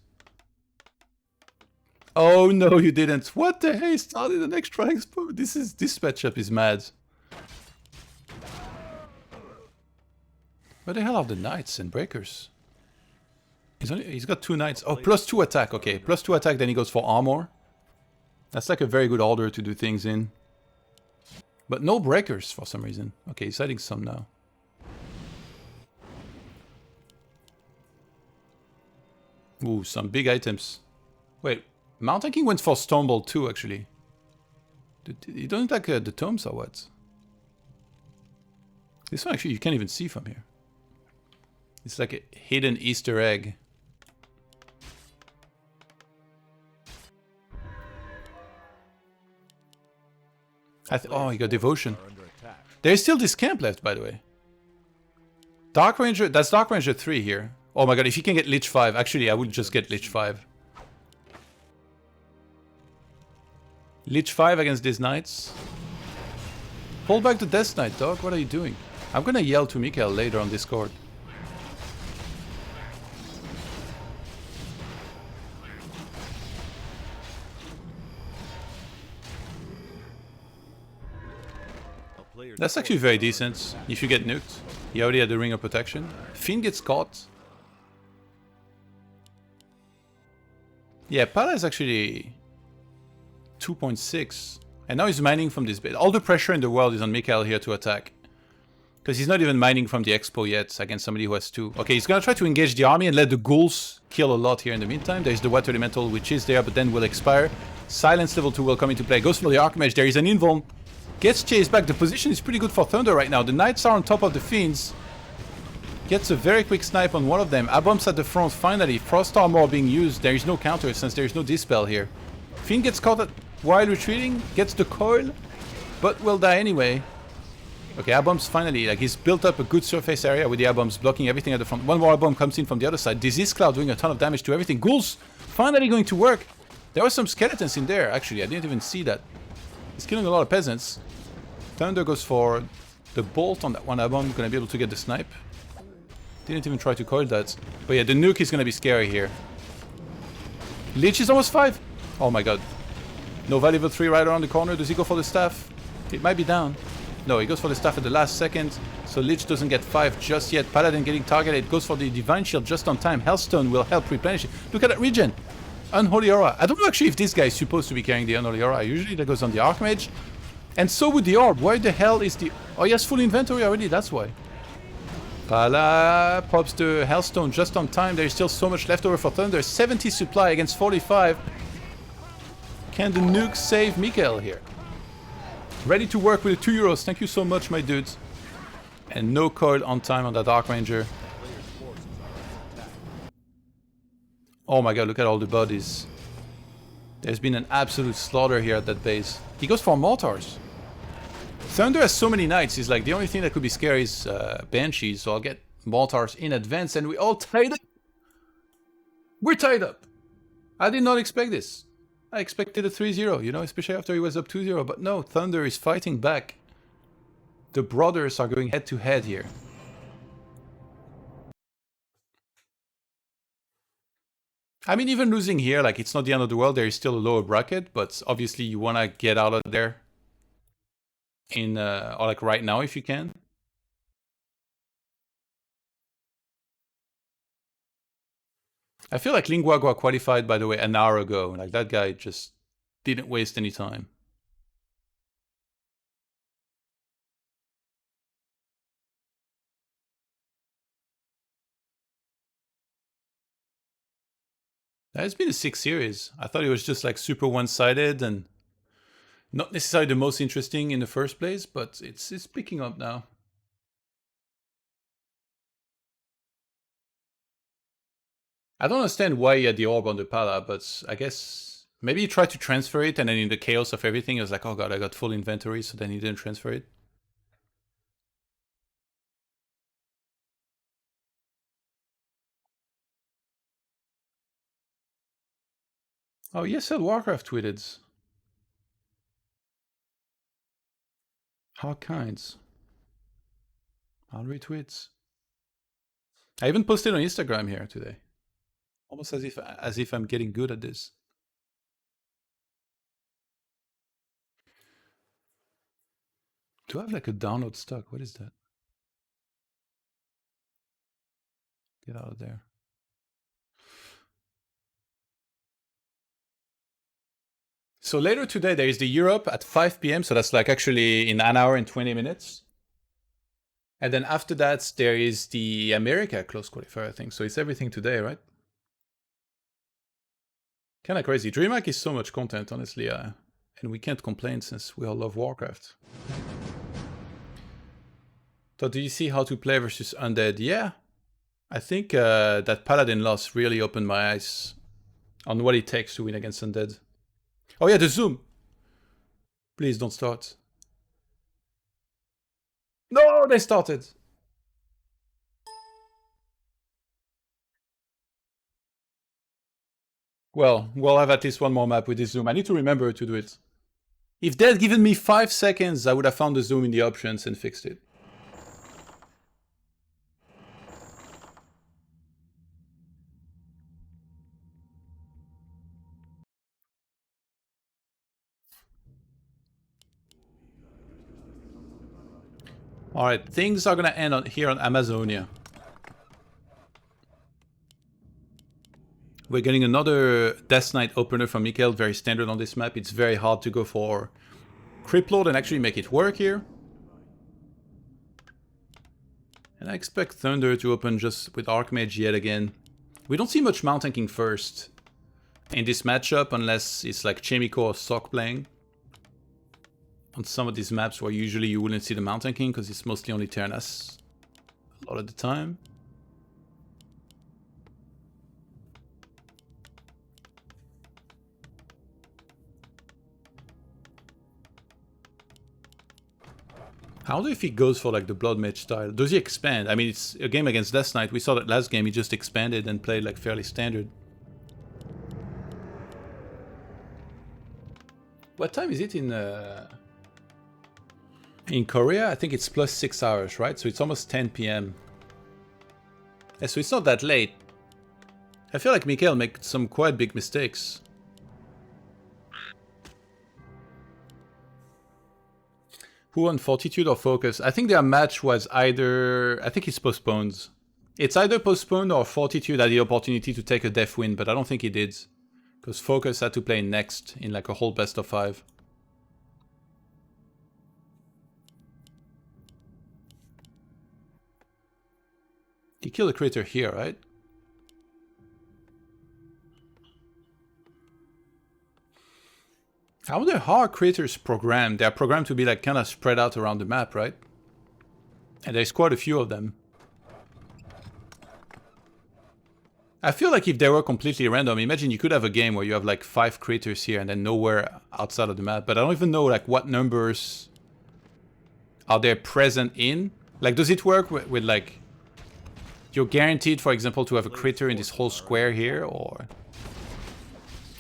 Oh no, you didn't. What the hell? He started an extra expo. This matchup is mad. Where the hell are the knights and breakers? He's got 2 knights. Oh, plus 2 attack. Okay, plus 2 attack, then he goes for armor. That's like a very good order to do things in. But no breakers for some reason. Okay, he's adding some now. Ooh, some big items. Wait, Mountain King went for Stonebolt too, actually. You don't like the tomes or what? This one actually you can't even see from here. It's like a hidden Easter egg. Oh, he got Devotion. There's still this camp left, by the way. Dark Ranger, that's Dark Ranger 3 here. Oh my god, if you can get Lich 5, actually I would just get Lich 5. Lich 5 against these knights. Hold back the Death Knight, dog. What are you doing? I'm gonna yell to Mikhail later on Discord. That's actually very decent. If you get nuked, he already had the Ring of Protection. Fiend gets caught. Yeah, Pala is actually 2.6. And now he's mining from this bit. All the pressure in the world is on Mikhail here to attack. Because he's not even mining from the expo yet against somebody who has 2. Okay, he's gonna try to engage the army and let the ghouls kill a lot here in the meantime. There's the Water Elemental which is there but then will expire. Silence level 2 will come into play. Goes for the Archmage. There is an invuln. Gets chased back. The position is pretty good for Thunder right now. The Knights are on top of the Fiends. Gets a very quick snipe on one of them. Aboms at the front finally. Frost Armor being used. There is no counter since there is no Dispel here. Fiend gets caught while retreating. Gets the coil. But will die anyway. Okay, Aboms finally. Like he's built up a good surface area with the Aboms blocking everything at the front. One more Abom comes in from the other side. Disease Cloud doing a ton of damage to everything. Ghouls finally going to work. There were some skeletons in there actually. I didn't even see that. He's killing a lot of peasants. Thunder goes for the bolt on that one Abom. Gonna be able to get the snipe. Didn't even try to coil that. But yeah, the nuke is gonna be scary here. Lich is almost 5. Oh my god. Nova level 3 right around the corner. Does he go for the staff? It might be down. No, he goes for the staff at the last second. So Lich doesn't get 5 just yet. Paladin getting targeted. Goes for the Divine Shield just on time. Hellstone will help replenish it. Look at that regen. Unholy Aura. I don't know actually if this guy is supposed to be carrying the Unholy Aura. Usually that goes on the Archmage. And so would the Orb. Why the hell is the... Oh, he has full inventory already. That's why. Pala pops the Hellstone just on time. There's still so much left over for Thunder. 70 supply against 45. Can the nuke save Mikael here? Ready to work with the 2 euros. Thank you so much, my dudes. And no coil on time on that Archranger. Oh my god, look at all the bodies. There's been an absolute slaughter here at that base. He goes for mortars. Thunder has so many knights. He's like, the only thing that could be scary is Banshees. So I'll get mortars in advance. And we all tied up. We're tied up. I did not expect this. I expected a 3-0, you know, especially after he was up 2-0. But no, Thunder is fighting back. The brothers are going head to head here. I mean, even losing here, like, it's not the end of the world. There is still a lower bracket, but obviously you want to get out of there in, or like right now if you can. I feel like Linguagua qualified, by the way, an hour ago. Like, that guy just didn't waste any time. It's been a 6 series. I thought it was just like super one-sided and not necessarily the most interesting in the first place, but it's picking up now. I don't understand why he had the orb on the Pala, but I guess maybe he tried to transfer it and then in the chaos of everything, he was like, oh god, I got full inventory, so then he didn't transfer it. Oh, yes, Warcraft tweeted. How kinds. I'll retweet. I even posted on Instagram here today. Almost as if I'm getting good at this. Do I have like a download stuck? What is that? Get out of there. So later today, there is the Europe at 5 p.m. So that's like actually in an hour and 20 minutes. And then after that, there is the America close qualifier, I think. So it's everything today, right? Kind of crazy. Dreamhack is so much content, honestly. And we can't complain since we all love Warcraft. So do you see how to play versus Undead? Yeah. I think that Paladin loss really opened my eyes on what it takes to win against Undead. Oh yeah, the zoom! Please don't start. No, they started! Well, we'll have at least one more map with this zoom. I need to remember to do it. If they had given me 5 seconds, I would have found the zoom in the options and fixed it. Alright, things are gonna end here on Amazonia. We're getting another Death Knight opener from Mikael, very standard on this map. It's very hard to go for Crypt Lord and actually make it work here. And I expect Thunder to open just with Archmage yet again. We don't see much Mount tanking first in this matchup unless it's like Chemico or Sock playing. On some of these maps where usually you wouldn't see the Mount tanking because it's mostly only Ternas a lot of the time. I wonder if he goes for like the Blood Mage style. Does he expand? I mean, it's a game against Death Knight. We saw that last game he just expanded and played like fairly standard. What time is it in Korea? I think it's plus 6 hours, right? So it's almost 10 p.m. Yeah, so it's not that late. I feel like Mikael made some quite big mistakes. Who on Fortitude or Focus? I think their match was either... I think it's postponed. It's either postponed or Fortitude had the opportunity to take a def win, but I don't think he did. Because Focus had to play next in like a whole best of 5. He killed a creator here, right? I wonder how are creators programmed? They're programmed to be like kind of spread out around the map, right? And there's quite a few of them. I feel like if they were completely random, imagine you could have a game where you have like 5 creators here and then nowhere outside of the map. But I don't even know like what numbers are they present in. Like, does it work with like... You're guaranteed, for example, to have a critter in this whole square here, or...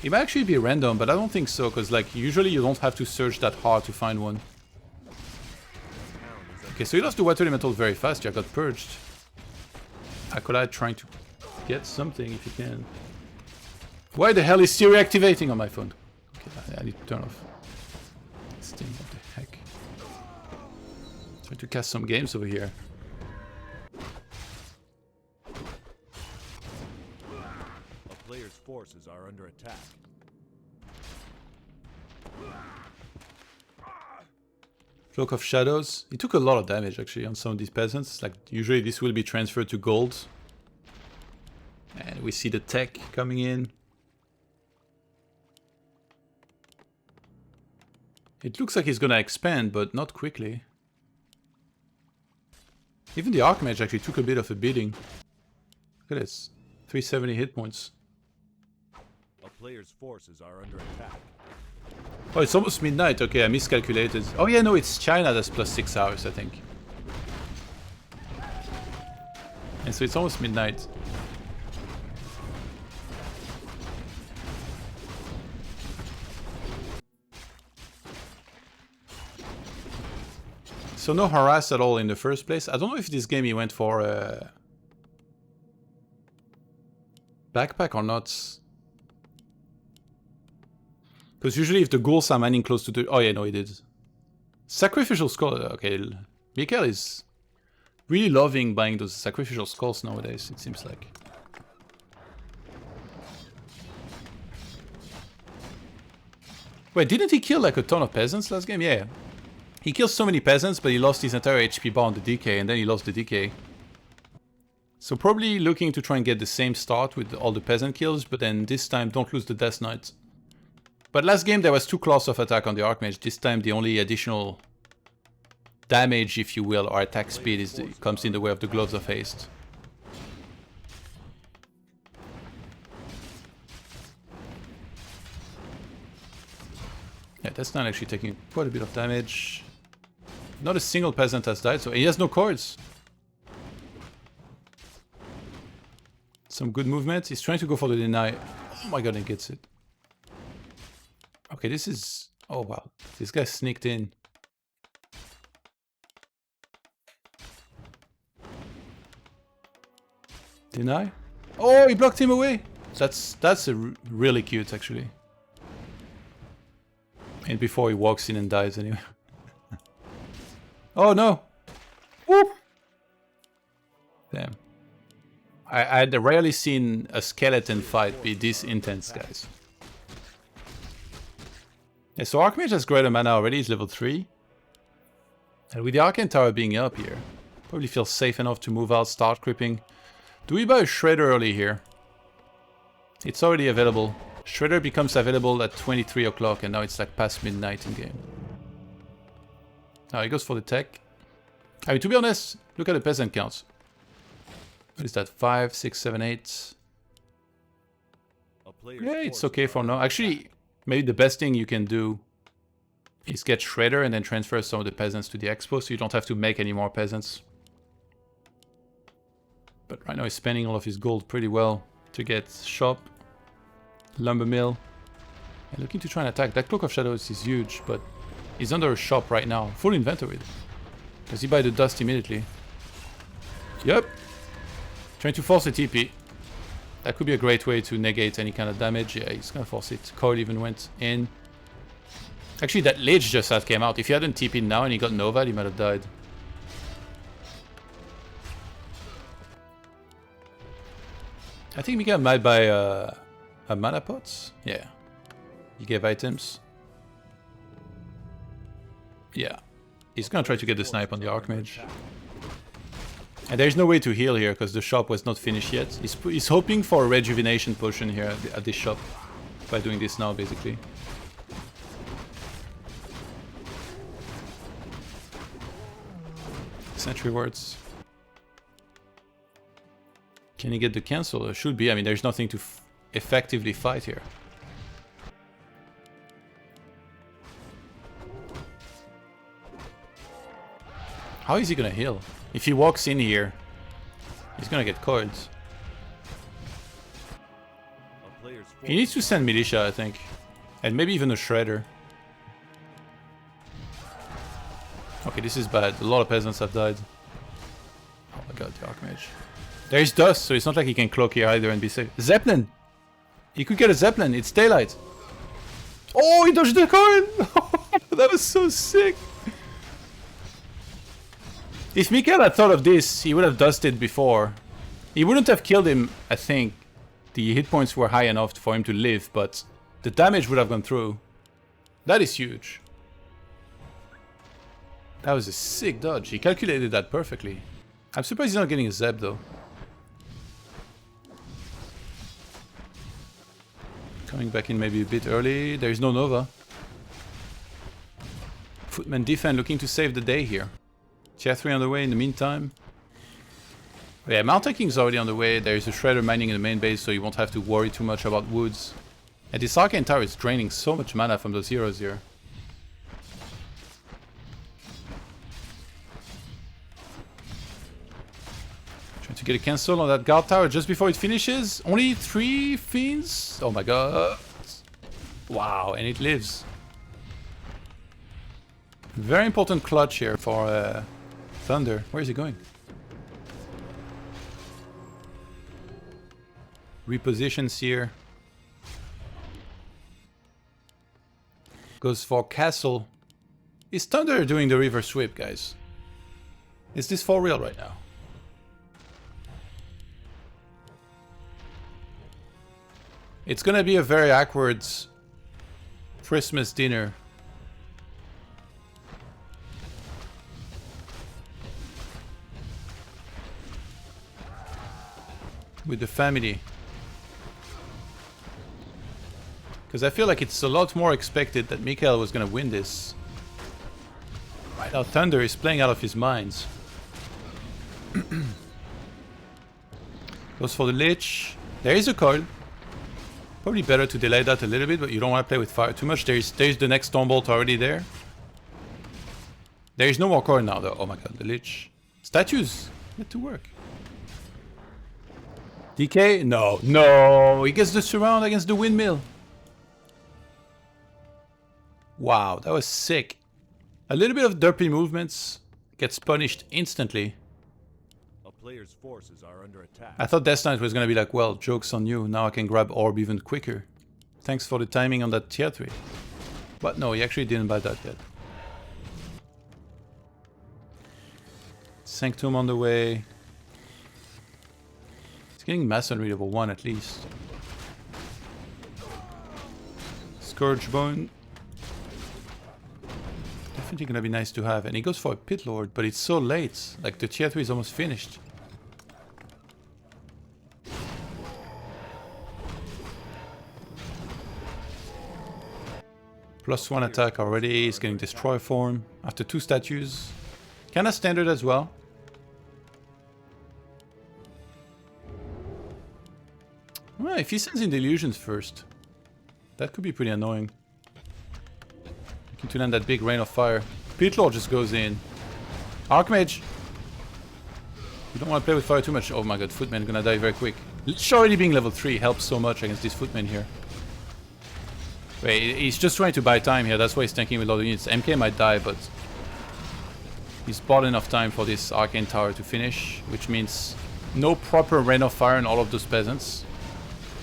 It might actually be random, but I don't think so, because like usually you don't have to search that hard to find one. Okay, so you lost the water elemental very fast. You got purged. Acolyte trying to get something if you can. Why the hell is Siri activating on my phone? Okay, I need to turn off. This thing, what the heck? Trying to cast some games over here. Forces are under attack. Cloak of Shadows. He took a lot of damage actually on some of these peasants. Like usually this will be transferred to gold. And we see the tech coming in. It looks like he's gonna expand, but not quickly. Even the Archmage actually took a bit of a beating. Look at this. 370 hit points. Player's forces are under attack. Oh, it's almost midnight. Okay, I miscalculated. Oh yeah, no, it's China that's plus 6 hours, I think. And so it's almost midnight. So no harass at all in the first place. I don't know if this game he went for a backpack or not. Because usually if the ghouls are mining close to the... Oh yeah, no, he did. Sacrificial skull. Okay, Mikael is really loving buying those sacrificial skulls nowadays, it seems like. Wait, didn't he kill like a ton of peasants last game? Yeah. He killed so many peasants, but he lost his entire HP bar on the DK, and then he lost the DK. So probably looking to try and get the same start with all the peasant kills, but then this time don't lose the Death Knight. But last game there was 2 claws of attack on the Archmage. This time the only additional damage, if you will, or attack speed comes in the way of the Gloves of Haste. Yeah, that's not actually taking quite a bit of damage. Not a single peasant has died, so he has no cords. Some good movement. He's trying to go for the deny. Oh my god, he gets it. Okay, this is... Oh wow, this guy sneaked in. Deny? Oh, he blocked him away! That's really cute, actually. And before he walks in and dies anyway. Oh no! Whoop! Damn. I'd rarely seen a skeleton fight be this intense, guys. Yeah, so Archmage has greater mana already, he's level 3. And with the Arcane Tower being up here, probably feels safe enough to move out, start creeping. Do we buy a Shredder early here? It's already available. Shredder becomes available at 23 o'clock and now it's like past midnight in game. Now he goes for the tech. I mean, to be honest, look at the peasant counts. What is that? 5, 6, 7, 8. Yeah, it's okay for now. Actually, maybe the best thing you can do is get Shredder and then transfer some of the peasants to the expo so you don't have to make any more peasants. But right now he's spending all of his gold pretty well to get shop, lumber mill, and looking to try and attack. That Cloak of Shadows is huge, but he's under a shop right now. Full inventory. Does he buy the dust immediately? Yep. Trying to force a TP. That could be a great way to negate any kind of damage. Yeah, he's gonna force it. Coil even went in. Actually, that Lich just had came out. If he hadn't TP'd now and he got Nova, he might have died. I think Mika might buy a mana pots. Yeah. He gave items. Yeah. He's gonna try to get the snipe on the Archmage. And there's no way to heal here because the shop was not finished yet. He's hoping for a rejuvenation potion here at this shop. By doing this now, basically. Sentry wards. Can he get the cancel? Should be. I mean, there's nothing to effectively fight here. How is he gonna heal? If he walks in here, he's gonna get cards. He needs to send militia, I think. And maybe even a shredder. Okay, this is bad. A lot of peasants have died. Oh my god, the Archmage. There's dust, so it's not like he can cloak here either and be safe. Zeppelin! He could get a Zeppelin, it's daylight. Oh, he dodged the coin! That was so sick! If Mikael had thought of this, he would have dusted before. He wouldn't have killed him, I think. The hit points were high enough for him to live, but the damage would have gone through. That is huge. That was a sick dodge. He calculated that perfectly. I'm surprised he's not getting a Zeb though. Coming back in maybe a bit early. There is no Nova. Footman defend looking to save the day here. Tier 3 on the way in the meantime. Yeah, Mount Taking is already on the way. There is a Shredder mining in the main base, so you won't have to worry too much about woods. And this Arcane Tower is draining so much mana from those heroes here. Trying to get a cancel on that guard tower just before it finishes. Only 3 fiends? Oh my god. Wow, and it lives. Very important clutch here for Thunder. Where is he going? Repositions here. Goes for castle. Is Thunder doing the river sweep, guys? Is this for real right now? It's gonna be a very awkward Christmas dinner. With the family. Because I feel like it's a lot more expected that Mikael was going to win this. Right now Thunder is playing out of his mind. Goes for the Lich. There is a coil. Probably better to delay that a little bit, but you don't want to play with fire too much. There's the next Stormbolt already there. There is no more coil now though. Oh my god, the Lich. Statues. Get to work. DK? No. No! He gets the surround against the windmill. Wow, that was sick. A little bit of derpy movements. Gets punished instantly. A player's forces are under attack. I thought Death Knight was gonna be like, well, joke's on you. Now I can grab Orb even quicker. Thanks for the timing on that tier 3. But no, he actually didn't buy that yet. Sanctum on the way. Getting Masonry level 1 at least. Scourge Bone. Definitely gonna be nice to have. And he goes for a Pit Lord, but it's so late. Like the tier 3 is almost finished. +1 attack already. He's getting Destroy form after 2 statues. Kinda standard as well. Well, if he sends in the illusions first, that could be pretty annoying. Looking to land that big rain of fire. Pit Lord just goes in. Archmage! You don't want to play with fire too much. Oh my god, Footman gonna die very quick. Lich already being level 3 helps so much against this Footman here. Wait, he's just trying to buy time here, that's why he's tanking with a lot of units. MK might die, but he's bought enough time for this Arcane Tower to finish, which means no proper rain of fire on all of those peasants.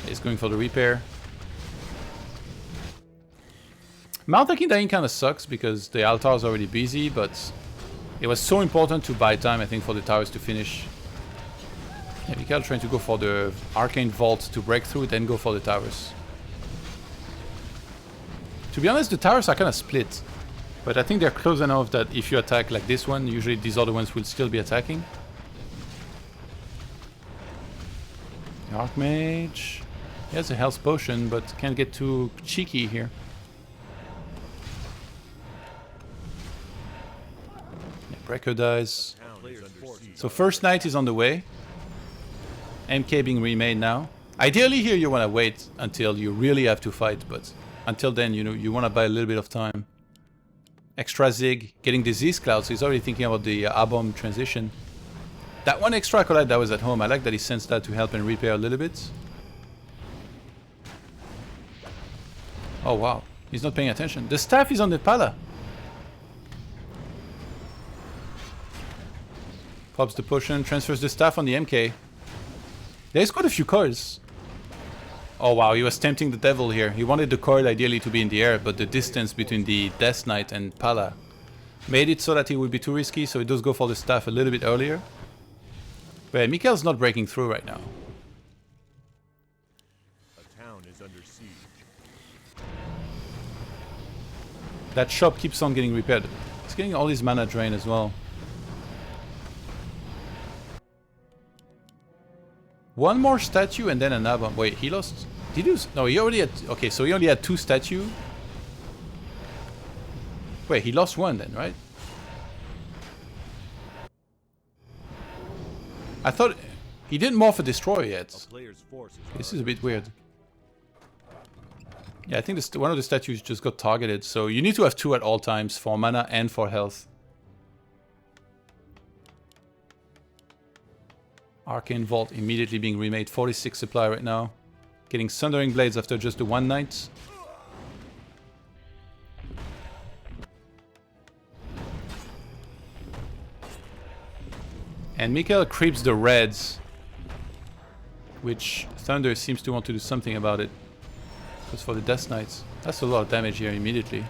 He's going for the repair. Mount Hacking dying kind of sucks because the altar is already busy, but it was so important to buy time, I think, for the towers to finish. Yeah, Mikael trying to go for the Arcane Vault to break through, then go for the towers. To be honest, the towers are kind of split. But I think they're close enough that if you attack like this one, usually these other ones will still be attacking. Archmage. He has a health potion, but can't get too cheeky here. Yeah, Breaker dies. So first knight is on the way. MK being remade now. Ideally here you want to wait until you really have to fight, but until then, you know, you want to buy a little bit of time. Extra Zig, getting disease cloud, so he's already thinking about the A-bomb transition. That one extra acolyte that was at home, I like that he sends that to help and repair a little bit. Oh wow, he's not paying attention. The staff is on the pala. Pops the potion, transfers the staff on the MK. There's quite a few cards. Oh wow, he was tempting the devil here. He wanted the card ideally to be in the air, but the distance between the Death Knight and Pala made it so that it would be too risky, so he does go for the staff a little bit earlier. But yeah, Mikael's not breaking through right now. A town is under siege. That shop keeps on getting repaired. It's getting all his mana drain as well. One more statue and then an A-bomb. Wait, he lost... Did he lose? No, he already had... Okay, so he only had 2 statues. Wait, he lost one then, right? I thought... He didn't morph a destroyer yet. This is a bit weird. Yeah, I think this, one of the statues just got targeted. So you need to have 2 at all times for mana and for health. Arcane Vault immediately being remade. 46 supply right now. Getting Sundering Blades after just the 1 night. And Mikael creeps the reds. Which Thunder seems to want to do something about it. Because for the Death Knights, that's a lot of damage here immediately.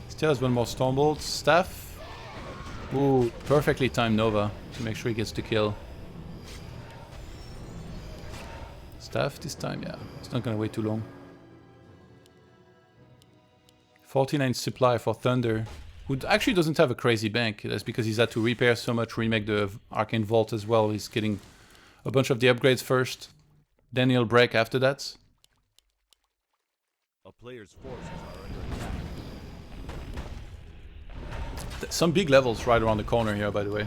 Still has one more Stormbolt. Staff. Ooh, perfectly timed Nova to make sure he gets the kill. Staff this time, yeah. It's not gonna wait too long. 49 supply for Thunder, who actually doesn't have a crazy bank. That's because he's had to repair so much, remake the Arcane Vault as well. He's getting a bunch of the upgrades first, then he'll break after that. A player's forces are under attack. Some big levels right around the corner here, by the way.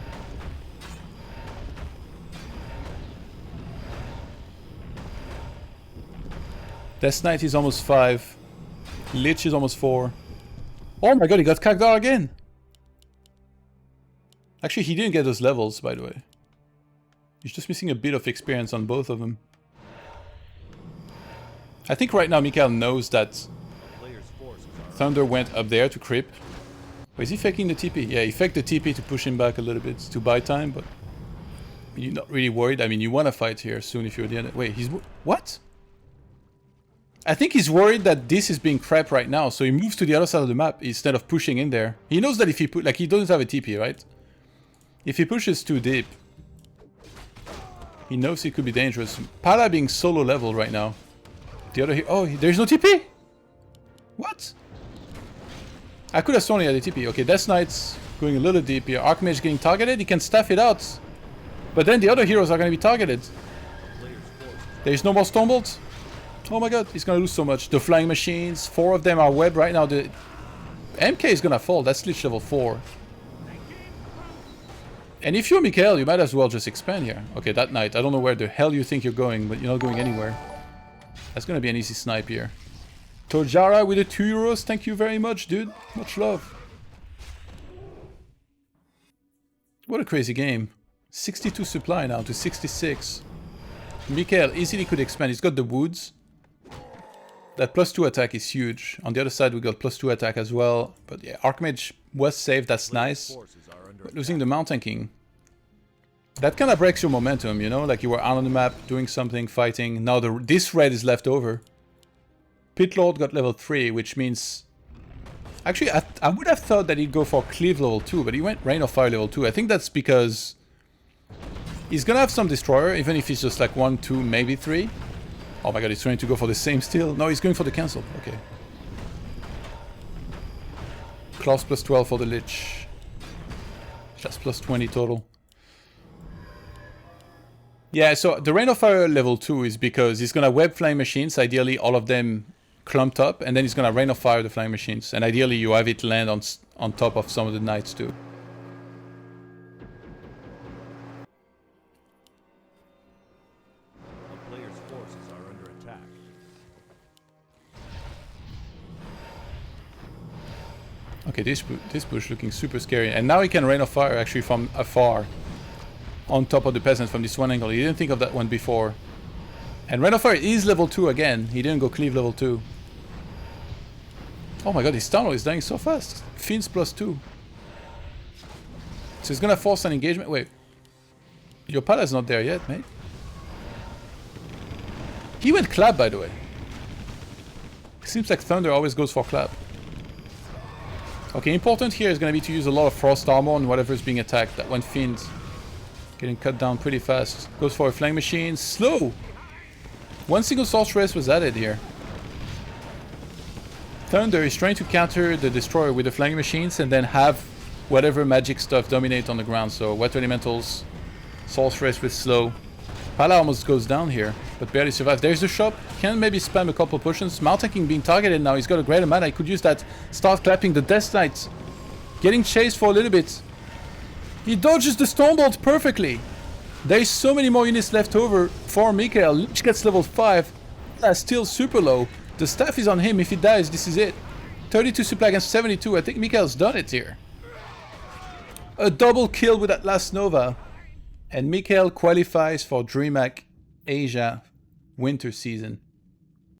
Death Knight is almost 5. Lich is almost 4. Oh my god, he got Kagdar again! Actually, he didn't get those levels, by the way. He's just missing a bit of experience on both of them. I think right now Mikael knows that Thunder went up there to creep. Wait, is he faking the TP? Yeah, he faked the TP to push him back a little bit to buy time, but you're not really worried. I mean, you want to fight here soon if you're the end. Wait, he's... What? I think he's worried that this is being crap right now, so he moves to the other side of the map instead of pushing in there. He knows that if he put... Like, he doesn't have a TP, right? If he pushes too deep, he knows he could be dangerous. Pala being solo level right now. The other... Oh, there's no TP? What? I could have sworn he had a TP. Okay, Death Knight's going a little deep here. Archmage getting targeted. He can staff it out. But then the other heroes are going to be targeted. There's no more Stormbolt. Oh my god, he's gonna lose so much. The flying machines, 4 of them are webbed right now. The MK is gonna fall. That's Lich level 4. And if you're Mikael, you might as well just expand here. Okay, that knight. I don't know where the hell you think you're going, but you're not going anywhere. That's gonna be an easy snipe here. Tojara with the 2 euros. Thank you very much, dude. Much love. What a crazy game. 62 supply now to 66. Mikael easily could expand. He's got the woods. That +2 attack is huge. On the other side, we got +2 attack as well. But yeah, Archmage was saved. That's nice. But losing the Mountain King. That kind of breaks your momentum, you know? Like you were out on the map, doing something, fighting. Now this red is left over. Pit Lord got level 3, which means Actually, I would have thought that he'd go for Cleave level 2, but he went Rain of Fire level 2. I think that's because he's gonna have some Destroyer, even if he's just like 1, 2, maybe 3. Oh my god, he's trying to go for the same still. No, he's going for the cancel. Okay. Claws plus 12 for the Lich. That's plus 20 total. Yeah, so the Rain of Fire level 2 is because he's gonna web Flying Machines, ideally all of them clumped up, and then he's gonna Rain of Fire the Flying Machines, and ideally you have it land on top of some of the Knights too. A player's forces are under attack. Okay, this bush looking super scary, and now he can Rain of Fire actually from afar on top of the peasant from this one angle. He didn't think of that one before. And Rain of Fire is level 2 again. He didn't go Cleave level 2. Oh my god, his Tunnel is dying so fast. Fins plus 2. So he's gonna force an engagement. Wait. Your Pala's not there yet, mate. He went Clap, by the way. Seems like Thunder always goes for Clap. Okay, important here is gonna be to use a lot of Frost Armor on whatever is being attacked. That one Fiend getting cut down pretty fast. Goes for a Flying Machine. Slow! One single Sorceress was added here. Thunder is trying to counter the Destroyer with the Flying Machines and then have whatever magic stuff dominate on the ground. So Water Elementals, Sorceress with slow. Pala almost goes down here, but barely survives. There's the shop. Can maybe spam a couple potions. Maltaking being targeted now. He's got a great amount. I could use that. Start clapping the Death Knight. Getting chased for a little bit. He dodges the Stormbolt perfectly. There's so many more units left over for Mikael. Lich gets level 5. That's still super low. The staff is on him. If he dies, this is it. 32 supply against 72. I think Mikael's done it here. A double kill with that last Nova. And Mikael qualifies for Dreamhack Asia winter season.